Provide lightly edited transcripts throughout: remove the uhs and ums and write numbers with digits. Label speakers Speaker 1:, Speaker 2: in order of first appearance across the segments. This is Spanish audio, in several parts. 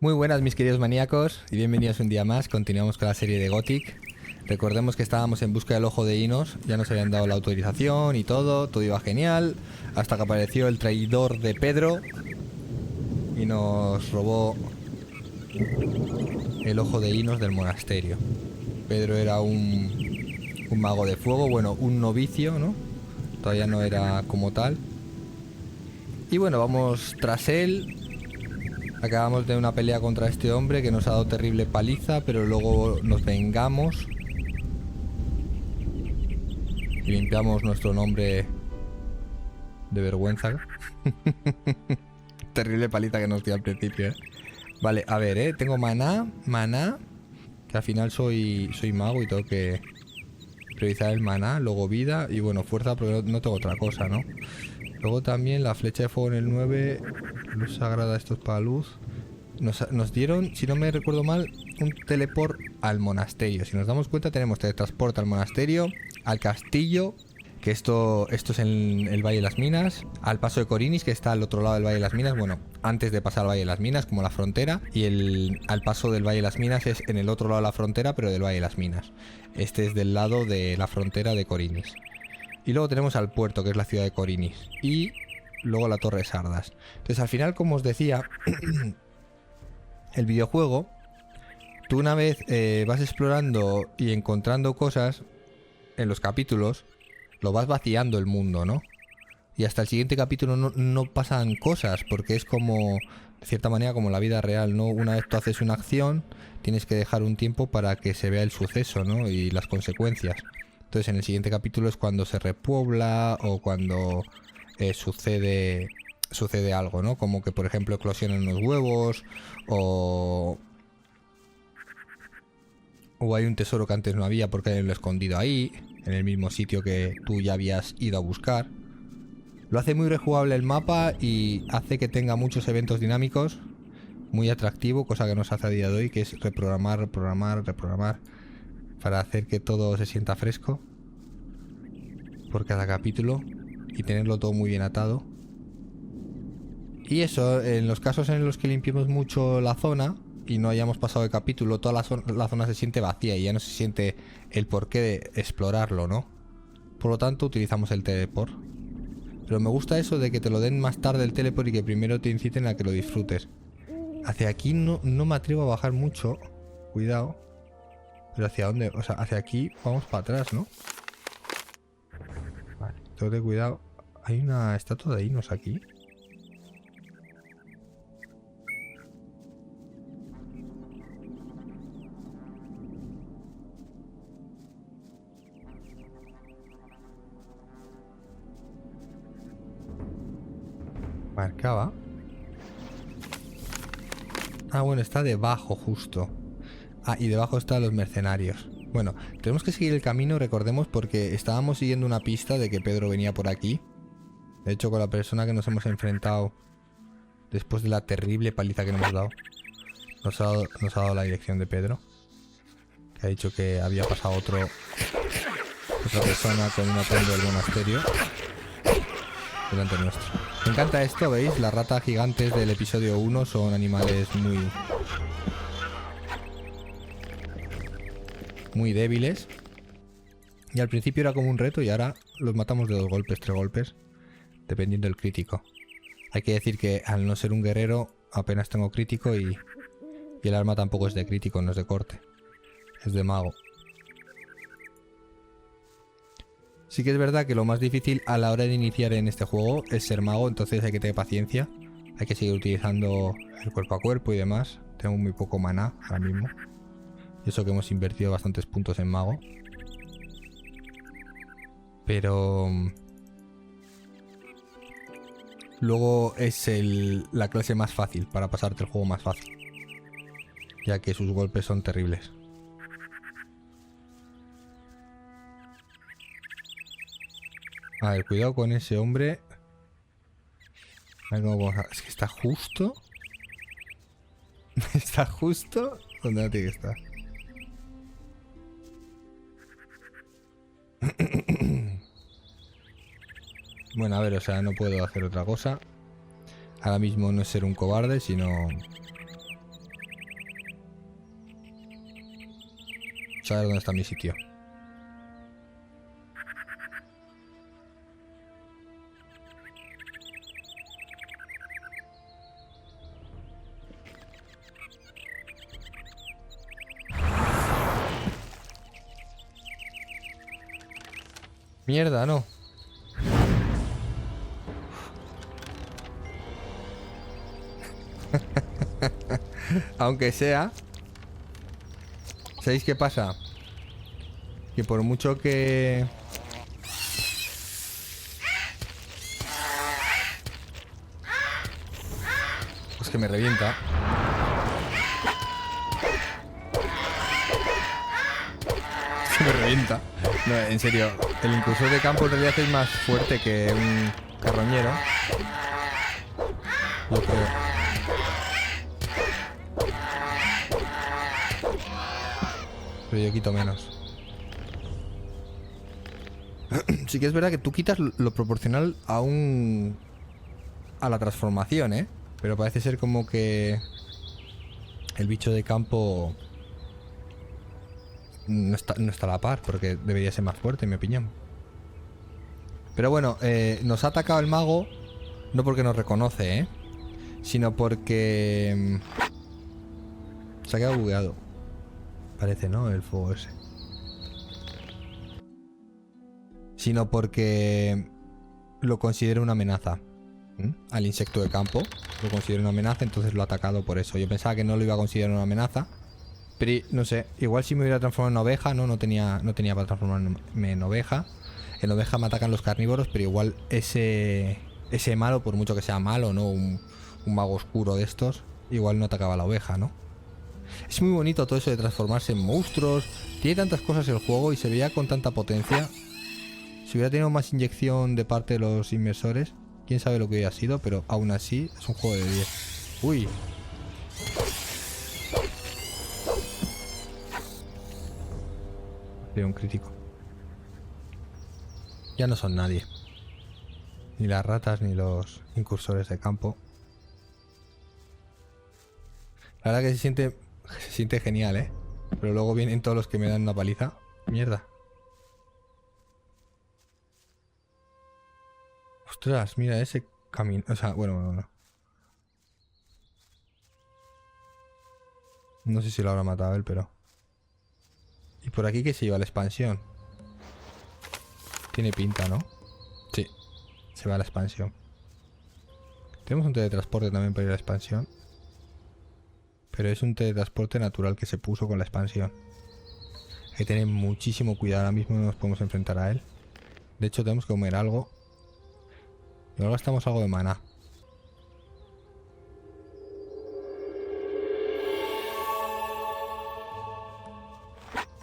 Speaker 1: Muy buenas mis queridos maníacos y bienvenidos un día más. Continuamos con la serie de Gothic. Recordemos que estábamos en busca del ojo de Inos, ya nos habían dado la autorización y todo iba genial, hasta que apareció el traidor de Pedro y nos robó el ojo de Inos del monasterio. Pedro era un mago de fuego, bueno, un novicio, ¿no? Todavía no era como tal. Y bueno, vamos tras él. Acabamos de una pelea contra este hombre que nos ha dado terrible paliza, pero luego nos vengamos y limpiamos nuestro nombre de vergüenza. Terrible paliza que nos dio al principio, ¿eh? Vale, a ver, tengo maná, que al final soy mago y tengo que priorizar el maná, luego vida y bueno, fuerza porque no tengo otra cosa, ¿no? Luego también la flecha de fuego en el 9, luz sagrada, esto es para luz. Nos dieron, si no me recuerdo mal, un teleport al monasterio. Si nos damos cuenta tenemos teletransporte al monasterio, al castillo, que esto es en el Valle de las Minas, al paso de Corinis, que está al otro lado del Valle de las Minas, bueno, antes de pasar al Valle de las Minas, como la frontera, y al paso del Valle de las Minas es en el otro lado de la frontera, pero del Valle de las Minas. Este es del lado de la frontera de Corinis. Y luego tenemos al puerto, que es la ciudad de Corinis, y luego la Torre de Sardas. Entonces al final, como os decía, el videojuego, tú una vez vas explorando y encontrando cosas en los capítulos, lo vas vaciando el mundo, ¿no? Y hasta el siguiente capítulo no pasan cosas, porque es como, de cierta manera, como la vida real, ¿no? Una vez tú haces una acción, tienes que dejar un tiempo para que se vea el suceso, ¿no? Y las consecuencias. Entonces en el siguiente capítulo es cuando se repuebla o cuando sucede algo, ¿no? Como que por ejemplo eclosionan unos huevos o hay un tesoro que antes no había porque hay lo escondido ahí, en el mismo sitio que tú ya habías ido a buscar. Lo hace muy rejugable el mapa y hace que tenga muchos eventos dinámicos, muy atractivo, cosa que nos hace a día de hoy, que es reprogramar para hacer que todo se sienta fresco por cada capítulo y tenerlo todo muy bien atado. Y eso, en los casos en los que limpiemos mucho la zona y no hayamos pasado de capítulo, toda la zona se siente vacía y ya no se siente el porqué de explorarlo, ¿no? Por lo tanto utilizamos el teleport. Pero me gusta eso de que te lo den más tarde el teleport y que primero te inciten a que lo disfrutes. Hacia aquí no me atrevo a bajar mucho, cuidado. Pero ¿hacia dónde? O sea, hacia aquí vamos para atrás, ¿no? Vale, tengo que cuidado. Hay una estatua de Inos aquí. Marcaba. Ah, bueno, está debajo justo. Ah, y debajo están los mercenarios. Bueno, tenemos que seguir el camino, recordemos, porque estábamos siguiendo una pista de que Pedro venía por aquí. De hecho, con la persona que nos hemos enfrentado después de la terrible paliza que nos hemos dado, nos ha dado la dirección de Pedro, que ha dicho que había pasado otra persona con una tumba del monasterio delante nuestro. Me encanta esto, ¿veis? Las ratas gigantes del episodio 1 son animales muy débiles. Y al principio era como un reto y ahora los matamos de 2 golpes, 3 golpes, dependiendo del crítico. Hay que decir que al no ser un guerrero apenas tengo crítico y el arma tampoco es de crítico, no es de corte. Es de mago. Sí que es verdad que lo más difícil a la hora de iniciar en este juego es ser mago, entonces hay que tener paciencia. Hay que seguir utilizando el cuerpo a cuerpo y demás. Tengo muy poco maná ahora mismo. Y eso que hemos invertido bastantes puntos en mago. Pero luego es la clase más fácil para pasarte el juego más fácil, ya que sus golpes son terribles. A ver, cuidado con ese hombre. A ver cómo vamos a... Es que está justo. Está justo donde no tiene que estar. Bueno, a ver, o sea, no puedo hacer otra cosa. Ahora mismo no es ser un cobarde, sino Saber dónde está mi sitio. Mierda, no. Aunque sea... ¿Sabéis qué pasa? Que por mucho que... Pues que me revienta. Se me revienta. No, en serio. El incursor de campo en realidad es más fuerte que un carroñero. Yo creo. Pero yo quito menos. Sí que es verdad que tú quitas lo proporcional a la transformación, ¿eh? Pero parece ser como que el bicho de campo no está a la par, porque debería ser más fuerte, en mi opinión. Pero bueno, nos ha atacado el mago, no porque nos reconoce, ¿eh? Sino porque se ha quedado bugueado. Parece, ¿no? El fuego ese. Sino porque lo considera una amenaza. Al insecto de campo lo considera una amenaza, entonces lo ha atacado por eso. Yo pensaba que no lo iba a considerar una amenaza, pero no sé, igual si me hubiera transformado en oveja, no tenía para transformarme en oveja. En oveja me atacan los carnívoros, pero igual ese malo, por mucho que sea malo, ¿no? Un mago oscuro de estos, igual no atacaba a la oveja, ¿no? Es muy bonito todo eso de transformarse en monstruos. Tiene tantas cosas el juego y se veía con tanta potencia. Si hubiera tenido más inyección de parte de los inversores, quién sabe lo que hubiera sido, pero aún así es un juego de 10. Uy. Veo un crítico. Ya no son nadie. Ni las ratas ni los incursores de campo. La verdad que se siente genial, ¿eh? Pero luego vienen todos los que me dan una paliza. Mierda. Ostras, mira ese camino. O sea, bueno. No sé si lo habrá matado él, pero... ¿Y por aquí qué se lleva la expansión? Tiene pinta, ¿no? Sí, se va a la expansión. Tenemos un teletransporte también para ir a la expansión. Pero es un teletransporte natural que se puso con la expansión. Hay que tener muchísimo cuidado. Ahora mismo no nos podemos enfrentar a él. De hecho tenemos que comer algo. Y ahora gastamos algo de maná.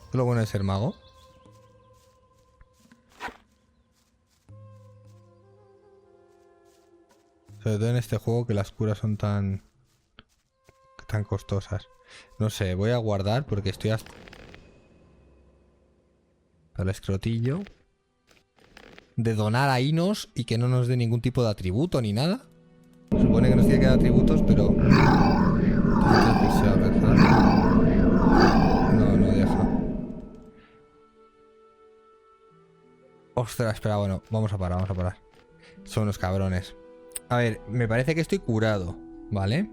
Speaker 1: ¿Es lo bueno de ser mago? Sobre todo en este juego que las curas son tan costosas. No sé, voy a guardar porque estoy hasta... Para el escrotillo. De donar a Inos y que no nos dé ningún tipo de atributo ni nada. Se supone que nos tiene que dar atributos, pero... No deja. Ostras, espera, bueno, vamos a parar. Son unos cabrones. A ver, me parece que estoy curado, ¿vale?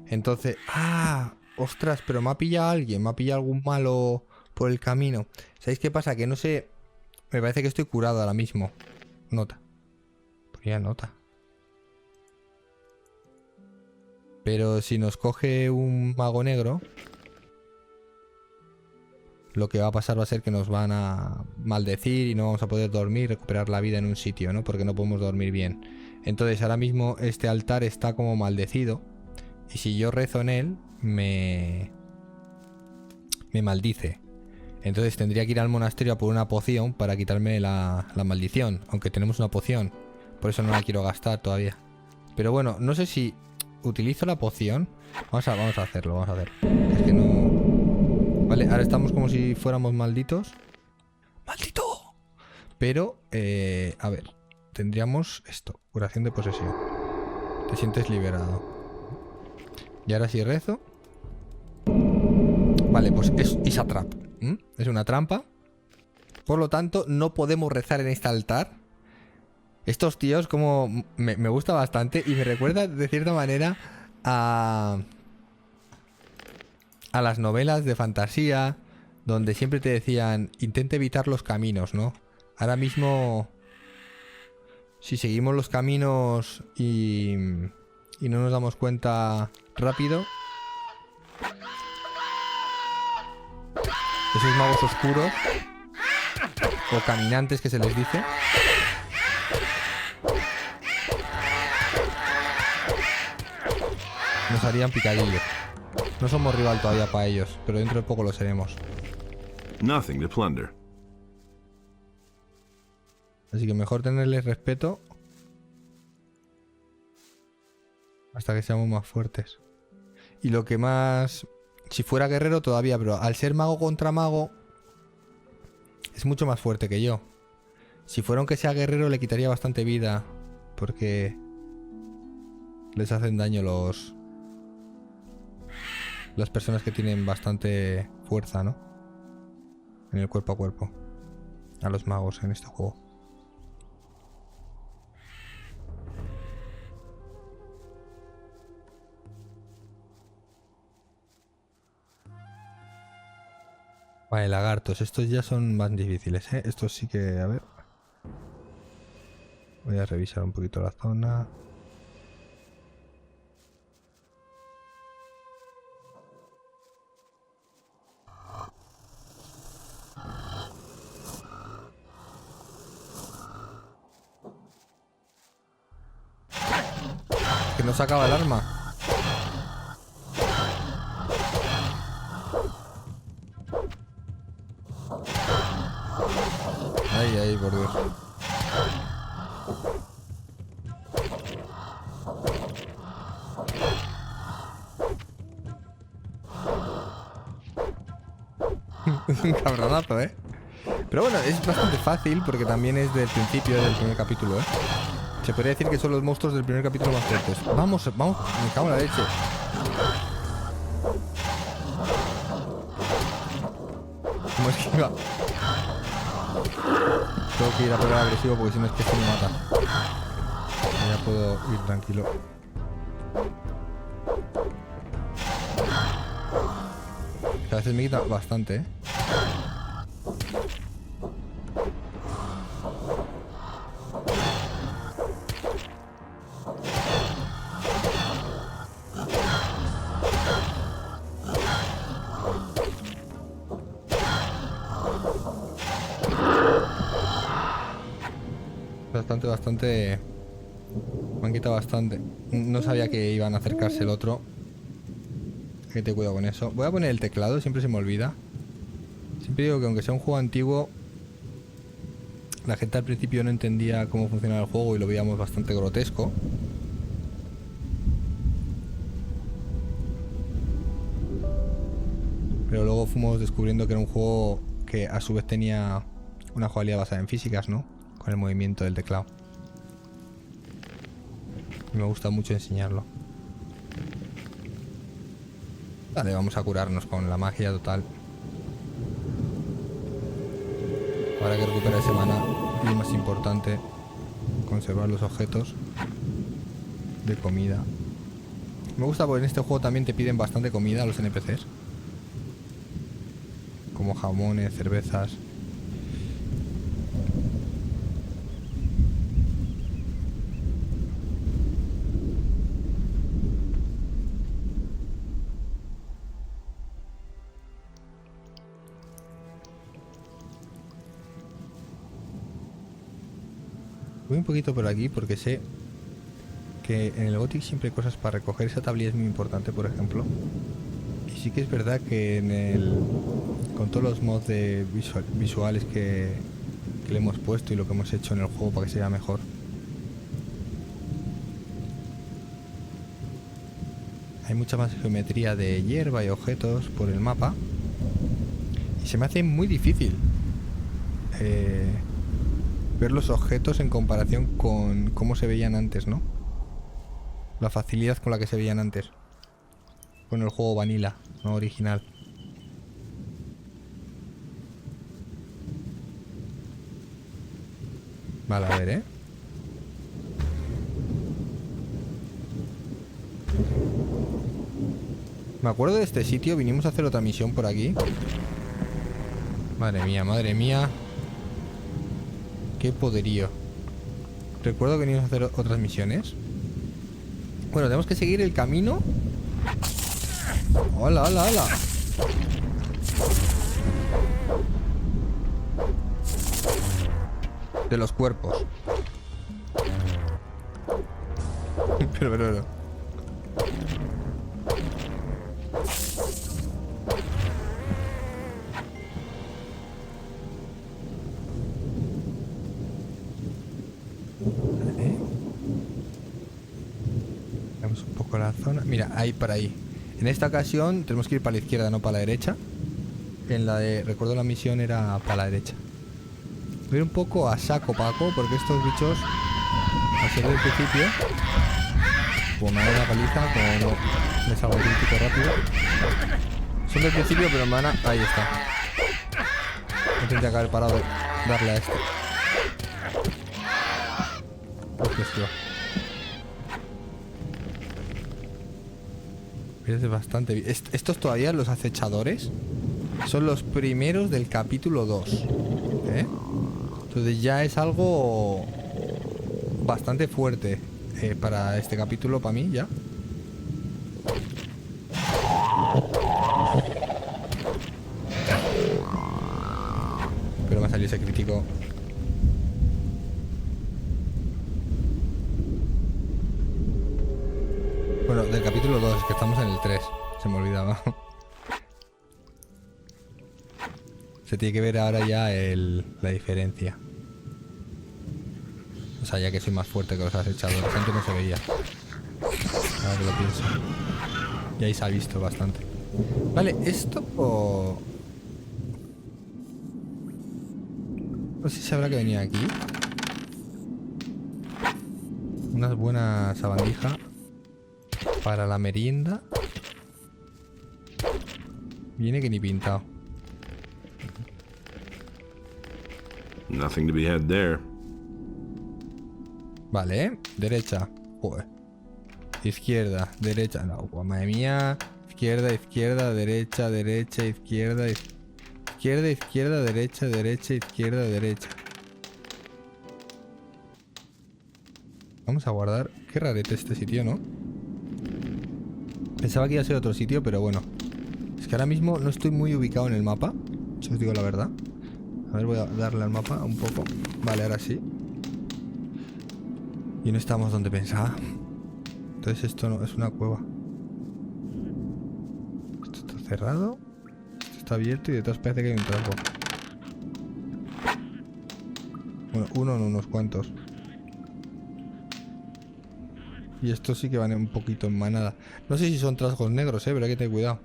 Speaker 1: Entonces... ¡Ah! Ostras, pero me ha pillado alguien. Me ha pillado algún malo por el camino. ¿Sabéis qué pasa? Que no sé... Me parece que estoy curado ahora mismo. Nota. Ponía nota. Pero si nos coge un mago negro... Lo que va a pasar va a ser que nos van a maldecir y no vamos a poder dormir, recuperar la vida en un sitio, ¿no? Porque no podemos dormir bien. Entonces ahora mismo este altar está como maldecido. Y si yo rezo en él, me maldice. Entonces tendría que ir al monasterio a por una poción para quitarme la maldición. Aunque tenemos una poción. Por eso no la quiero gastar todavía. Pero bueno, no sé si utilizo la poción. Vamos a hacerlo, Es que no... Vale, ahora estamos como si fuéramos malditos. ¡Maldito! Pero, a ver. Tendríamos esto. Curación de posesión. Te sientes liberado. Y ahora si rezo... Vale, pues es Isatrap. Es una trampa. Por lo tanto, no podemos rezar en este altar. Estos tíos como... Me gusta bastante y me recuerda de cierta manera a las novelas de fantasía, donde siempre te decían, intenta evitar los caminos, ¿no? Ahora mismo, si seguimos los caminos y no nos damos cuenta rápido, esos magos oscuros, o caminantes que se les dice, nos harían picadillo. No somos rival todavía para ellos, pero dentro de poco lo seremos.
Speaker 2: Nothing to plunder.
Speaker 1: Así que mejor tenerles respeto hasta que seamos más fuertes. Y lo que más... Si fuera guerrero todavía, pero al ser mago contra mago es mucho más fuerte que yo. Si fuera aunque sea guerrero le quitaría bastante vida, porque les hacen daño las personas que tienen bastante fuerza, ¿no? En el cuerpo a cuerpo. A los magos en este juego. Vale, lagartos. Estos ya son más difíciles, ¿eh? Estos sí que... A ver. Voy a revisar un poquito la zona. Que no sacaba el arma. Ay, por Dios. Un cabronazo, ¿eh? Pero bueno, es bastante fácil porque también es del principio del primer capítulo, ¿eh? Se podría decir que son los monstruos del primer capítulo más fuertes. Vamos, vamos, me cago en la leche. ¿Cómo esquiva? Tengo que ir a pegar agresivo porque si no es que esto me mata. Ya puedo ir tranquilo. A veces me quita bastante, ¿eh? Bastante... Me han quitado bastante. No sabía que iban a acercarse el otro. Hay que tener cuidado con eso. Voy a poner el teclado, siempre se me olvida. Siempre digo que aunque sea un juego antiguo, la gente al principio no entendía cómo funcionaba el juego y lo veíamos bastante grotesco. Pero luego fuimos descubriendo que era un juego que a su vez tenía una jugabilidad basada en físicas, ¿no? Con el movimiento del teclado. Y me gusta mucho enseñarlo. Vale, vamos a curarnos con la magia total. Ahora que recupera ese maná, y lo más importante, conservar los objetos de comida. Me gusta porque en este juego también te piden bastante comida a los NPCs. Como jamones, cervezas. Voy un poquito por aquí porque sé que en el Gothic siempre hay cosas para recoger. Esa tablilla es muy importante, por ejemplo. Y sí que es verdad que con todos los mods de visuales que le hemos puesto y lo que hemos hecho en el juego para que sea mejor, hay mucha más geometría de hierba y objetos por el mapa. Y se me hace muy difícil ver los objetos en comparación con cómo se veían antes, ¿no? La facilidad con la que se veían antes. Con el juego vanilla, no original. Vale, a ver, Me acuerdo de este sitio. Vinimos a hacer otra misión por aquí. Madre mía, madre mía. Qué poderío. Recuerdo que venimos a hacer otras misiones. Bueno, tenemos que seguir el camino. ¡Hola, hola, hola! De los cuerpos. pero. Vale. Veamos un poco la zona. Mira, ahí para ahí. En esta ocasión tenemos que ir para la izquierda, no para la derecha. En la de... Recuerdo la misión era para la derecha. Voy a ir un poco a saco paco, porque estos bichos, al ser del principio, como me dan una paliza, como no me salgo crítico rápido. Son del principio, pero me van a... Ahí está. No tendría que haber parado de darle a este. Hostia. Pierde bastante bien. Estos todavía, los acechadores, son los primeros del capítulo 2. Entonces ya es algo bastante fuerte para este capítulo, para mí, ya. Pero me ha salido ese crítico. Bueno, del capítulo 2, es que estamos en el 3. Se me olvidaba. Se tiene que ver ahora ya la diferencia. O sea, ya que soy más fuerte que los acechadores. Antes no se veía. Ahora que lo pienso. Y ahí se ha visto bastante. Vale, esto... No sé si habrá que venir aquí. Una buena sabandija para la merienda. Viene que ni pintado.
Speaker 2: Nothing to be had there.
Speaker 1: Vale, derecha. Joder. Izquierda, derecha. No, madre mía. Izquierda, izquierda, derecha, derecha, izquierda, izquierda, izquierda, derecha, derecha, izquierda, derecha. Vamos a guardar. Qué rarete este sitio, ¿no? Pensaba que iba a ser otro sitio, pero bueno. Es que ahora mismo no estoy muy ubicado en el mapa. Si os digo la verdad. A ver, voy a darle al mapa un poco. Vale, ahora sí. Y no estamos donde pensaba. Entonces esto no es una cueva. Esto está cerrado. Esto está abierto y detrás parece que hay un trapo. Bueno, uno en unos cuantos. Y estos sí que van un poquito en manada. No sé si son trasgos negros, pero hay que tener cuidado.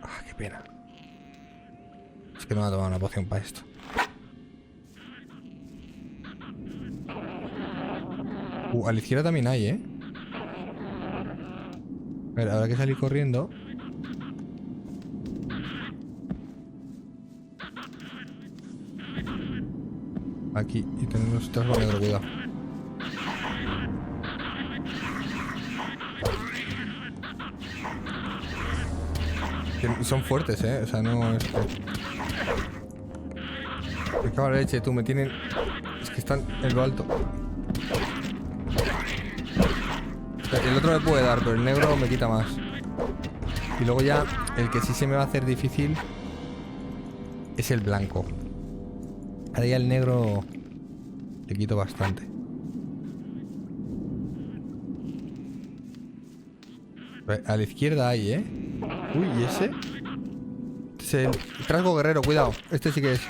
Speaker 1: Ah, qué pena. Es que no me ha tomado una poción para esto. A la izquierda también hay, A ver, habrá que salir corriendo. Aquí, y tenemos trasgo negro, cuidado. Que son fuertes, o sea, no es que... Me cago en la leche, tú, me tienen... Es que están en lo alto. El otro me puede dar, pero el negro me quita más. Y luego ya, el que sí se me va a hacer difícil es el blanco. Ahora ya el negro le quito bastante. A la izquierda hay, Uy, ¿y ese? Este es el trasgo guerrero, cuidado. Este sí que es.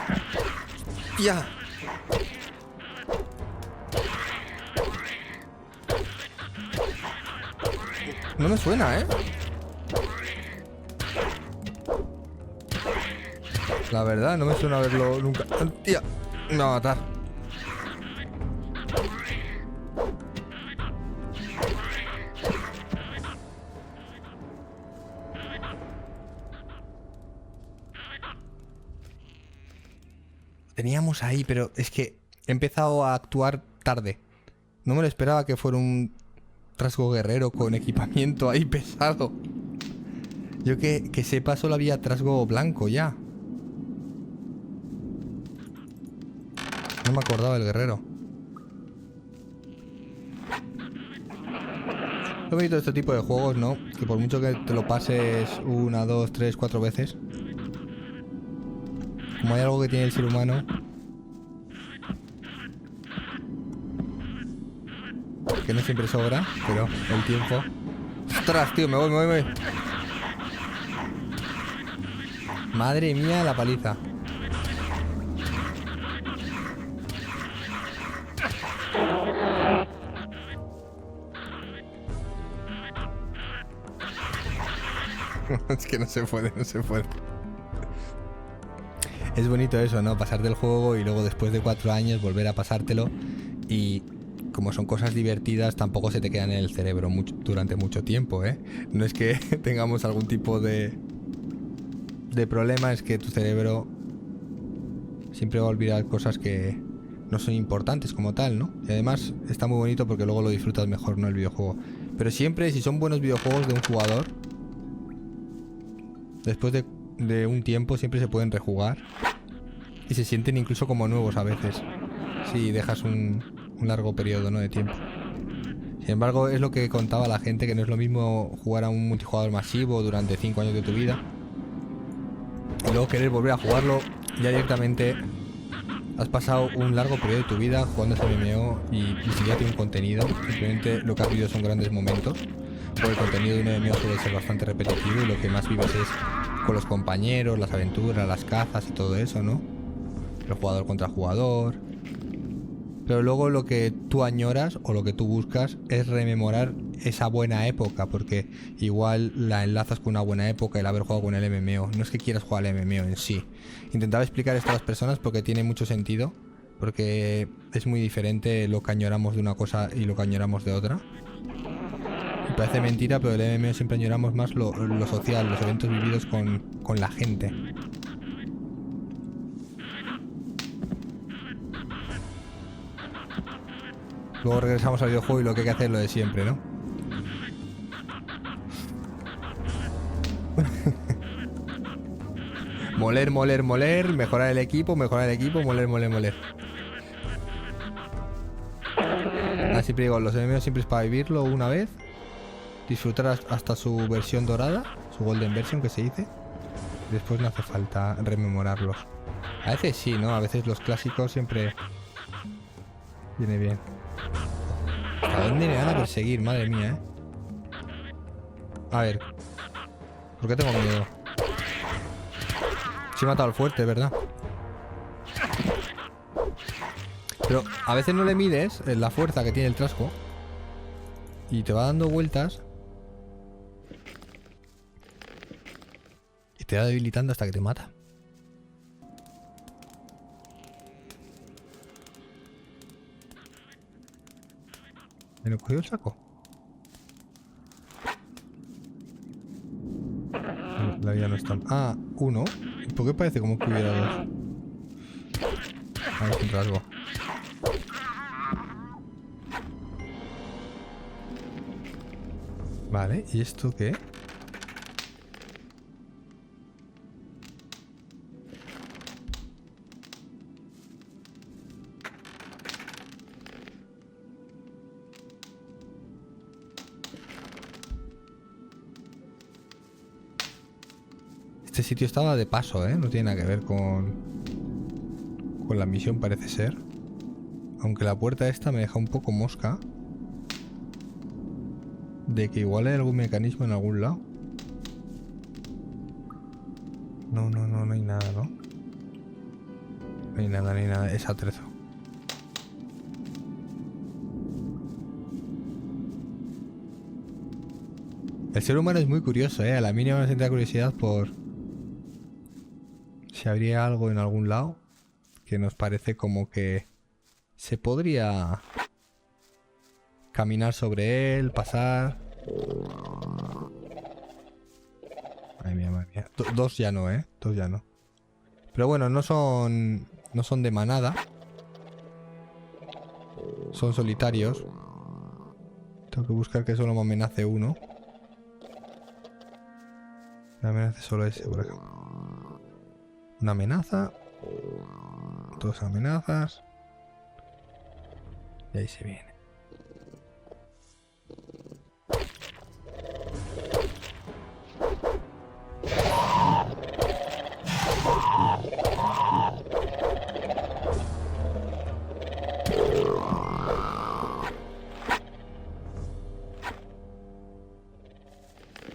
Speaker 1: ¡Ya! No me suena, La verdad, no me suena verlo nunca. ¡Tía! Me va a matar. teníamos ahí, pero es que he empezado a actuar tarde. No me lo esperaba que fuera un trasgo guerrero con equipamiento ahí pesado. Yo que sepa solo había trasgo blanco ya. No me acordaba del guerrero. Lo bonito de este tipo de juegos, ¿no? Que por mucho que te lo pases 1, 2, 3, 4 veces, como hay algo que tiene el ser humano, que no siempre sobra, pero el tiempo... ¡Ostras, tío! Me voy. Madre mía, la paliza. Es que no se puede. Es bonito eso, ¿no? Pasarte el juego y luego después de 4 años volver a pasártelo. Y como son cosas divertidas, tampoco se te quedan en el cerebro durante mucho tiempo, ¿eh? No es que tengamos algún tipo de problema, es que tu cerebro siempre va a olvidar cosas que no son importantes como tal, ¿no? Y además está muy bonito porque luego lo disfrutas mejor, ¿no? El videojuego. Pero siempre, si son buenos videojuegos de un jugador, después de un tiempo siempre se pueden rejugar y se sienten incluso como nuevos a veces, si dejas un largo periodo, ¿no? de tiempo. Sin embargo, es lo que contaba la gente, que no es lo mismo jugar a un multijugador masivo durante 5 años de tu vida y luego querer volver a jugarlo. Ya directamente has pasado un largo periodo de tu vida jugando ese MMO y ni siquiera tiene un contenido. Simplemente lo que has vivido son grandes momentos. Porque el contenido de un MMO suele ser bastante repetitivo y lo que más vives es con los compañeros, las aventuras, las cazas y todo eso, ¿no? El jugador contra jugador. Pero luego lo que tú añoras o lo que tú buscas es rememorar esa buena época, porque igual la enlazas con una buena época el haber jugado con el MMO. No es que quieras jugar al MMO en sí. Intentaba explicar esto a las personas porque tiene mucho sentido, porque es muy diferente lo que añoramos de una cosa y lo que añoramos de otra. Me parece mentira, pero el MMO siempre añoramos más lo social, los eventos vividos con la gente. Luego regresamos al videojuego y lo que hay que hacer es lo de siempre, ¿no? Moler, mejorar el equipo, moler. Ah, siempre digo, los MMO siempre es para vivirlo una vez, disfrutar hasta su versión dorada, su golden version que se dice. Después no hace falta rememorarlos. A veces sí, ¿no? A veces los clásicos siempre viene bien. ¿A dónde me van a perseguir? Madre mía, A ver. ¿Por qué tengo miedo? Sí he matado al fuerte, ¿verdad? Pero a veces no le mides la fuerza que tiene el trasgo y te va dando vueltas y te va debilitando hasta que te mata. ¿Me lo cogió el saco? La vida no está... Ah, 1. ¿Por qué parece como que hubiera 2? A ver, sin rasgo. Vale, ¿y esto qué? Este sitio estaba de paso, ¿eh? No tiene nada que ver con la misión, parece ser. Aunque la puerta esta me deja un poco mosca de que igual hay algún mecanismo en algún lado. No hay nada, ¿no? No hay nada, es atrezo. El ser humano es muy curioso, ¿eh? A la mínima nos entra curiosidad por si habría algo en algún lado que nos parece como que se podría caminar sobre él, pasar. Madre mía. Dos ya no, ¿eh? Dos ya no. Pero bueno, no son No son de manada. Son solitarios. Tengo que buscar que solo me amenace uno. Me amenace solo ese, por ejemplo. Una amenaza. Dos amenazas. Y ahí se viene.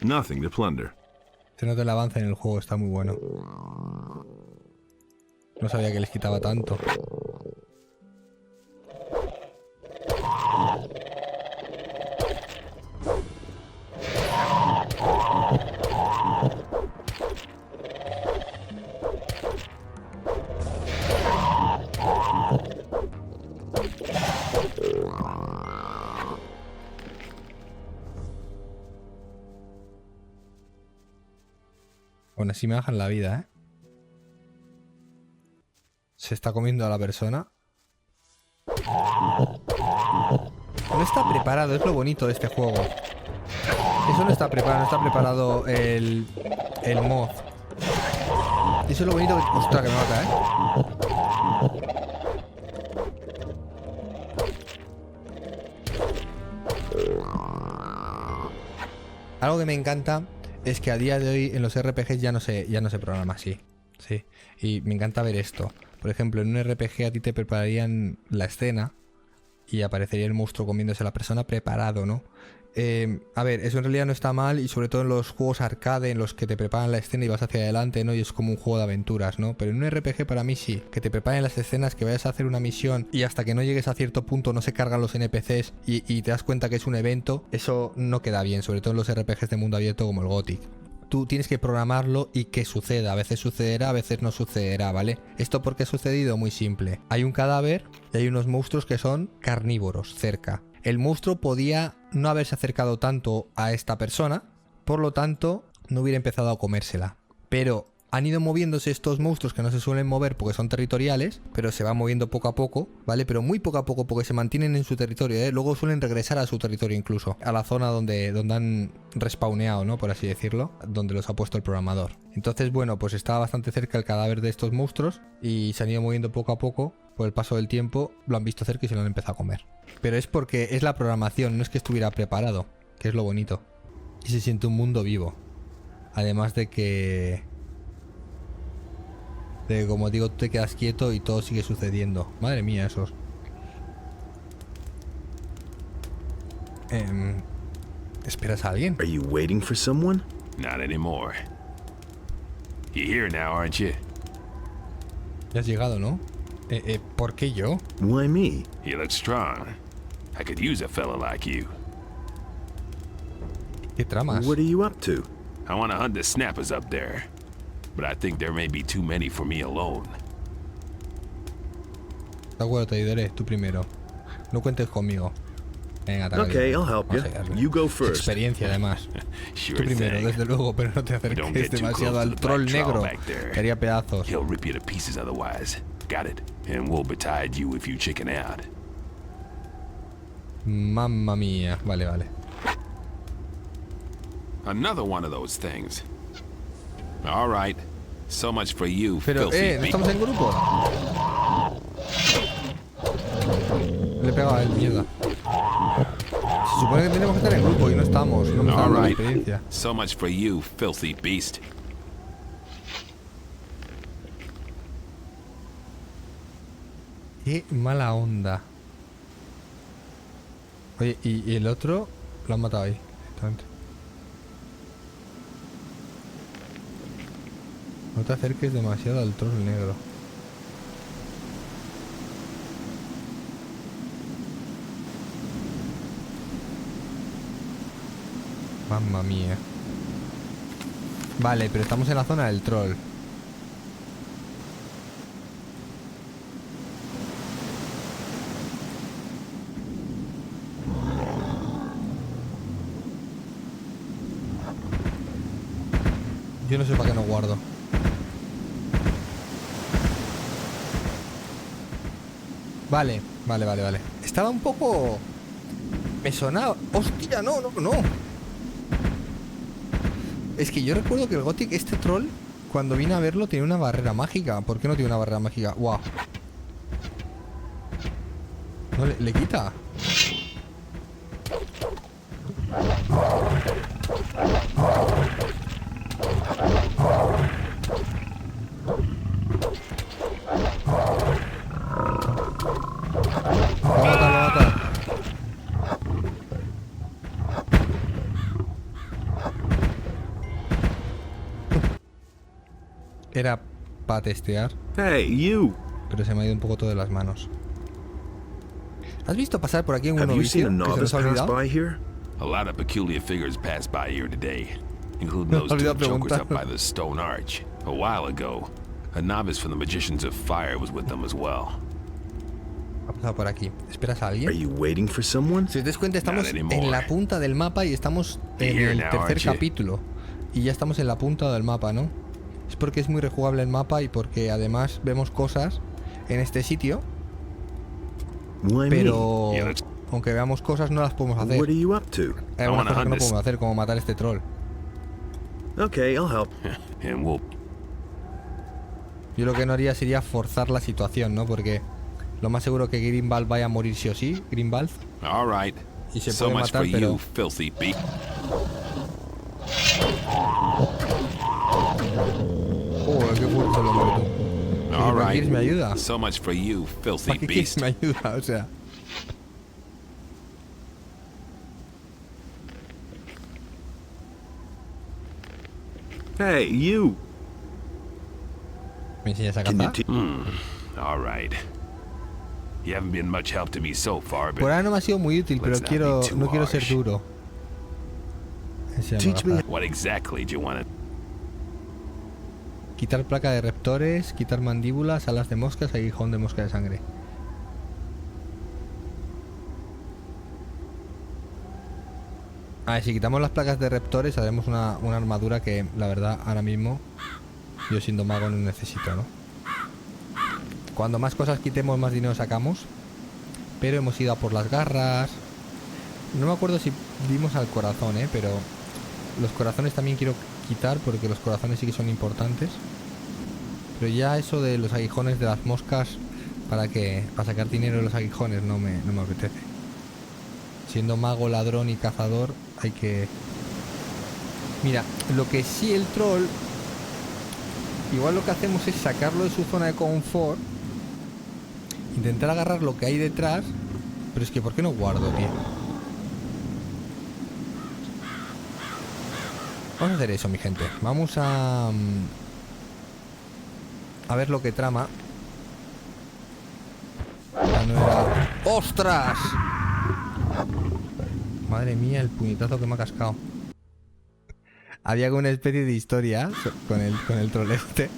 Speaker 2: Nothing to plunder.
Speaker 1: Se nota el avance en el juego, está muy bueno. No sabía que les quitaba tanto. Aún así me bajan la vida, ¿eh? Se está comiendo a la persona. No está preparado, es lo bonito de este juego. Eso no está preparado, no está preparado el mod. Eso es lo bonito. Ostras, que me mata, ¿eh? Algo que me encanta es que a día de hoy en los RPGs ya no se programa así. Sí. Y me encanta ver esto. Por ejemplo, en un RPG a ti te prepararían la escena y aparecería el monstruo comiéndose a la persona preparado, ¿no? A ver, eso en realidad no está mal, y sobre todo en los juegos arcade en los que te preparan la escena y vas hacia adelante, ¿no? Y es como un juego de aventuras, ¿no? Pero en un RPG para mí sí, que te preparen las escenas, que vayas a hacer una misión y hasta que no llegues a cierto punto no se cargan los NPCs y te das cuenta que es un evento, eso no queda bien, sobre todo en los RPGs de mundo abierto como el Gothic. Tú tienes que programarlo y que suceda. A veces sucederá, a veces no sucederá, ¿vale? ¿Esto por qué ha sucedido? Muy simple. Hay un cadáver y hay unos monstruos que son carnívoros cerca. El monstruo podía no haberse acercado tanto a esta persona, por lo tanto no hubiera empezado a comérsela. Pero han ido moviéndose estos monstruos que no se suelen mover porque son territoriales, pero se van moviendo poco a poco, ¿vale? Pero muy poco a poco porque se mantienen en su territorio, ¿eh? Luego suelen regresar a su territorio incluso, a la zona donde han respawneado, ¿no? Por así decirlo, donde los ha puesto el programador. Entonces, bueno, pues estaba bastante cerca el cadáver de estos monstruos y se han ido moviendo poco a poco. Por el paso del tiempo lo han visto cerca y se lo han empezado a comer. Pero es porque es la programación, no es que estuviera preparado, que es lo bonito. Y se siente un mundo vivo. Además de que, como digo, tú te quedas quieto y todo sigue sucediendo. Madre mía, esos. ¿Esperas a alguien?
Speaker 2: Are you waiting for someone?
Speaker 3: Not anymore. You're here now, aren't you?
Speaker 1: Ya has llegado, ¿no? ¿Por qué yo?
Speaker 2: Why me?
Speaker 3: You look strong. I could use a fella like you.
Speaker 1: ¿Qué tramas?
Speaker 2: What are you up to?
Speaker 3: I want to hunt the snappers up there, but I think there may be too many for me alone.
Speaker 1: De acuerdo, te ayudaré, tú primero. No cuentes conmigo. Venga, te
Speaker 2: Okay, I'll help you. You go first.
Speaker 1: Experiencia, además.
Speaker 3: Sure
Speaker 1: Tú primero,
Speaker 3: thing.
Speaker 1: desde luego, pero no te
Speaker 3: Don't
Speaker 1: acerques
Speaker 3: get too
Speaker 1: demasiado
Speaker 3: close
Speaker 1: al
Speaker 3: to the
Speaker 1: troll
Speaker 3: black troll
Speaker 1: negro.
Speaker 3: back there.
Speaker 1: Te haría pedazos.
Speaker 3: He'll rip you to pieces otherwise. Got it? And we'll betide you if you chicken out.
Speaker 1: Mamma mía. Vale, vale.
Speaker 3: Another one of those things. All right. So much for you,
Speaker 1: Pero,
Speaker 3: filthy
Speaker 1: ¿no
Speaker 3: beast.
Speaker 1: estamos en grupo? Le he pegado a él, mierda. Se supone que tenemos que estar en grupo y no estamos. No me está
Speaker 3: All
Speaker 1: dando la
Speaker 3: right.
Speaker 1: experiencia.
Speaker 3: So much for you, filthy beast.
Speaker 1: Qué mala onda. Oye, ¿y el otro? Lo han matado ahí. Exactamente. No te acerques demasiado al troll negro. Mamma mía. Vale, pero estamos en la zona del troll. Yo no sé para qué no guardo. Vale. Estaba un poco... Me sonaba... ¡Hostia! No. Es que yo recuerdo que el Gothic, este troll, cuando vine a verlo, tenía una barrera mágica. ¿Por qué no tiene una barrera mágica? ¡Guau! No, le quita. Lo mata. Era para testear,
Speaker 2: Hey, you!
Speaker 1: pero se me ha ido un poco todo de las manos. ¿Has visto pasar por aquí en un
Speaker 2: Have you seen
Speaker 1: novicio
Speaker 2: a
Speaker 1: que se nos
Speaker 2: novice
Speaker 1: ha
Speaker 2: pass
Speaker 1: olvidado?
Speaker 2: by here?
Speaker 3: A lot of peculiar figures passed by here today, including
Speaker 1: Me
Speaker 3: those two
Speaker 1: olvidé
Speaker 3: jokers
Speaker 1: preguntar.
Speaker 3: up by the stone arch. A while ago, a novice from the Magicians of Fire was with them as well.
Speaker 1: Ha pasado por aquí. ¿Esperas a
Speaker 2: Are
Speaker 1: alguien?
Speaker 2: you waiting for someone?
Speaker 1: Si os dais cuenta, estamos
Speaker 3: Not anymore.
Speaker 1: en la punta del mapa y estamos en
Speaker 3: Here
Speaker 1: el
Speaker 3: now,
Speaker 1: tercer
Speaker 3: aren't you?
Speaker 1: capítulo. Y ya estamos en la punta del mapa, ¿no? Es porque es muy rejugable el mapa y porque además vemos cosas en este sitio,
Speaker 2: Why me?
Speaker 1: pero
Speaker 3: Yeah, that's-
Speaker 1: aunque veamos cosas no las podemos hacer.
Speaker 2: What are you up to?
Speaker 1: Hay algunas
Speaker 3: wanna
Speaker 1: cosas que
Speaker 3: hunt
Speaker 1: no
Speaker 3: this.
Speaker 1: podemos hacer, como matar a este troll.
Speaker 2: Okay, I'll help.
Speaker 3: And we'll...
Speaker 1: Yo lo que no haría sería forzar la situación, ¿no? Porque lo más seguro que Grinvald vaya a morir sí o sí, Grinvald.
Speaker 3: All right.
Speaker 1: Y se
Speaker 3: So
Speaker 1: puede
Speaker 3: much
Speaker 1: matar,
Speaker 3: for
Speaker 1: pero...
Speaker 3: you, filthy beast.
Speaker 1: Joder, qué fuerte el hombre, tú.
Speaker 3: All
Speaker 1: ¿Para qué quieres mi
Speaker 3: right.
Speaker 1: ayuda?
Speaker 3: So much for you, filthy
Speaker 1: ¿Para qué quieres
Speaker 3: beast.
Speaker 1: mi ayuda? O sea...
Speaker 2: Hey, you!
Speaker 1: ¿Me enseñas a
Speaker 2: Can you
Speaker 1: cazar?
Speaker 3: All right. You haven't been much help to me so far,
Speaker 1: Por
Speaker 3: but
Speaker 1: ahora no me ha sido muy útil, pero
Speaker 3: Let's not be too
Speaker 1: no quiero ser
Speaker 3: harsh.
Speaker 1: duro. Enséñame a
Speaker 2: Teach me-
Speaker 1: cazar.
Speaker 3: what exactly do you want to...
Speaker 1: Quitar placa de reptores, quitar mandíbulas, alas de moscas, aguijón de mosca de sangre. A ver, si quitamos las placas de reptores, haremos una armadura que, la verdad, ahora mismo, yo siendo mago no necesito, ¿no? Cuando más cosas quitemos, más dinero sacamos. Pero hemos ido a por las garras. No me acuerdo si dimos al corazón, pero los corazones también quiero quitar porque los corazones sí que son importantes. Pero ya eso de los aguijones de las moscas, ¿para qué? Para sacar dinero de los aguijones no me apetece. Siendo mago, ladrón y cazador hay que... Mira, lo que sí el troll, igual lo que hacemos es sacarlo de su zona de confort, intentar agarrar lo que hay detrás. Pero es que ¿por qué no guardo, tío? Vamos a hacer eso, mi gente. Vamos a ver lo que trama. La nueva... ¡Ostras! Madre mía, el puñetazo que me ha cascado. Había como una especie de historia con el troll este.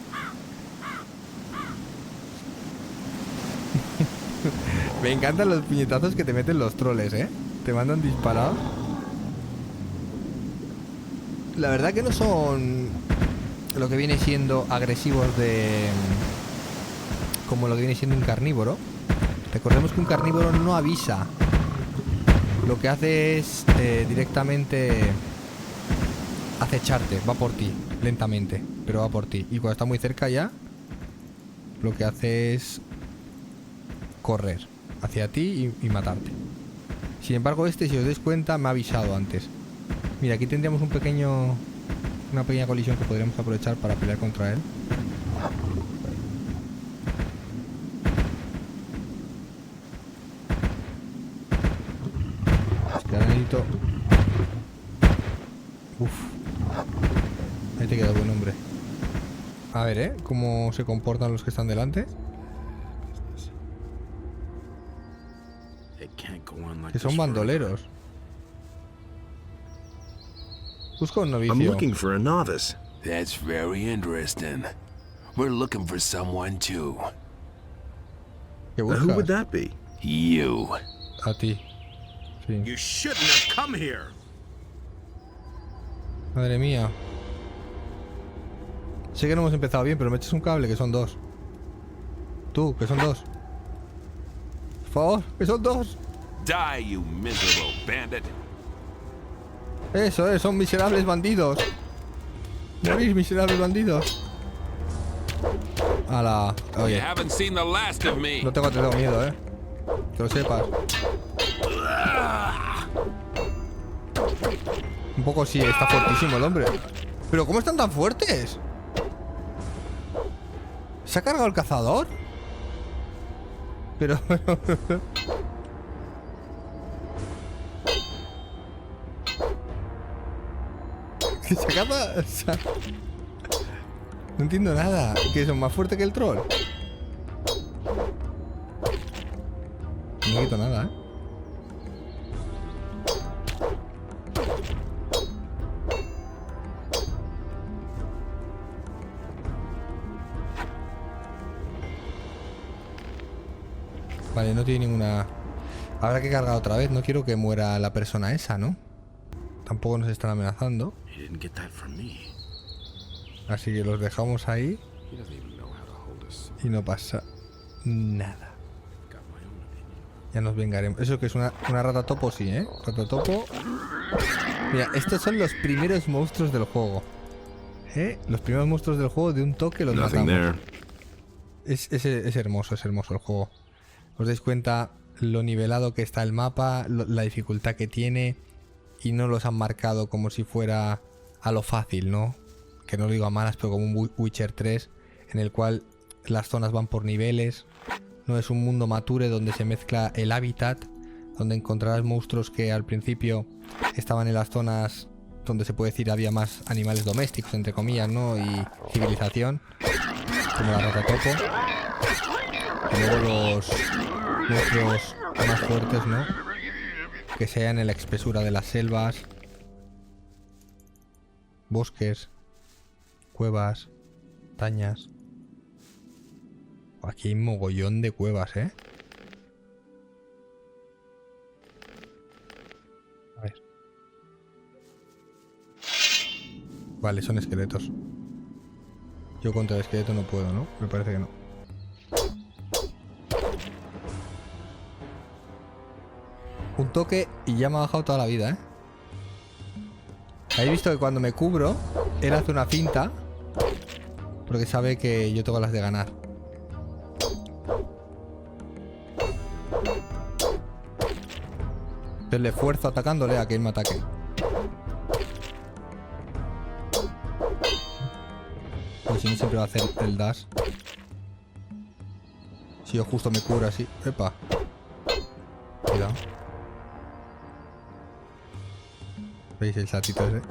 Speaker 1: Me encantan los puñetazos que te meten los troles, ¿eh? Te mandan disparados. La verdad que no son lo que viene siendo agresivos de... como lo que viene siendo un carnívoro. Recordemos que un carnívoro no avisa. Lo que hace es directamente acecharte, va por ti, lentamente, pero va por ti. Y cuando está muy cerca ya, lo que hace es correr hacia ti y matarte. Sin embargo, este, si os dais cuenta, me ha avisado antes. Mira, aquí tendríamos una pequeña colisión que podríamos aprovechar para pelear contra él. Es que ahora necesito... Uf. Ahí te queda buen hombre. A ver, cómo se comportan los que están delante.
Speaker 2: It can't go on like
Speaker 1: Que son
Speaker 2: this forever.
Speaker 1: bandoleros. Busco un
Speaker 2: I'm
Speaker 1: novicio.
Speaker 2: looking for a novice.
Speaker 3: That's very interesting. We're looking for someone too.
Speaker 1: ¿Qué
Speaker 2: Who would
Speaker 1: buscas?
Speaker 2: that be?
Speaker 3: You.
Speaker 1: A ti. Sí.
Speaker 2: You shouldn't have come here.
Speaker 1: Madre mía. Sé que no hemos empezado bien, pero me echas un cable, que son dos. Tú, que son dos. favor, que son dos.
Speaker 3: Die, you miserable bandit.
Speaker 1: Eso es, son miserables bandidos. Morís, miserables bandidos. Ala,
Speaker 3: You
Speaker 1: oye,
Speaker 3: haven't seen the last of me.
Speaker 1: no te tengo miedo, que lo sepas. Un poco sí, está fortísimo el hombre. Pero ¿cómo están tan fuertes? ¿Se ha cargado el cazador? Pero... ¿Qué se acaba? O sea, no entiendo nada. ¿Que son más fuertes que el troll? No quito nada, ¿eh? Vale, no tiene ninguna... Habrá que cargar otra vez. No quiero que muera la persona esa, ¿no? Tampoco nos están amenazando.
Speaker 2: He didn't get that from me.
Speaker 1: Así que los dejamos ahí
Speaker 2: He doesn't even know how to hold us.
Speaker 1: y no pasa nada.
Speaker 2: Got my own opinion.
Speaker 1: Ya nos vengaremos. Eso que es una rata topo, sí, ¿eh? Rata topo. Mira, estos son los primeros monstruos del juego. ¿Eh? Los primeros monstruos del juego de un toque los
Speaker 2: Nothing
Speaker 1: matamos.
Speaker 2: there.
Speaker 1: Es hermoso el juego. Os dais cuenta lo nivelado que está el mapa, la dificultad que tiene, y no los han marcado como si fuera a lo fácil, ¿no? Que no lo digo a malas, pero como un Witcher 3, en el cual las zonas van por niveles. No es un mundo mature donde se mezcla el hábitat, donde encontrarás monstruos que al principio estaban en las zonas donde se puede decir había más animales domésticos, entre comillas, ¿no? Y civilización, como la rata topo. Y luego los monstruos más fuertes, ¿no? Que sean en la espesura de las selvas, bosques, cuevas, montañas. Aquí hay un mogollón de cuevas, ¿eh? A ver. Vale, son esqueletos. Yo contra el esqueleto no puedo, ¿no? Me parece que no. Un toque y ya me ha bajado toda la vida, ¿eh? Habéis visto que cuando me cubro, él hace una finta, porque sabe que yo tengo las de ganar. Entonces le esfuerzo atacándole a que él me ataque. Pues si no, siempre va a hacer el dash. Si yo justo me cubro así. ¡Epa! Cuidado. ¿Veis el saltito ese?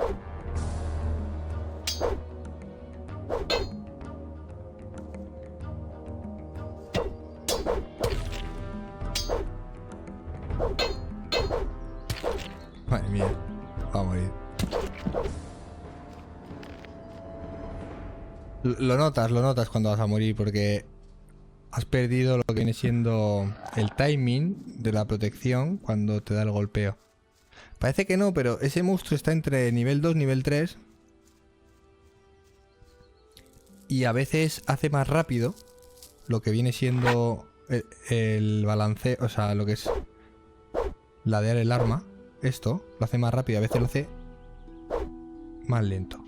Speaker 1: Madre mía, va a morir. Lo notas cuando vas a morir porque has perdido lo que viene siendo el timing de la protección cuando te da el golpeo. Parece que no, pero ese monstruo está entre nivel 2 y nivel 3. Y a veces hace más rápido lo que viene siendo el balanceo, o sea, lo que es ladear el arma. Esto lo hace más rápido, a veces lo hace más lento.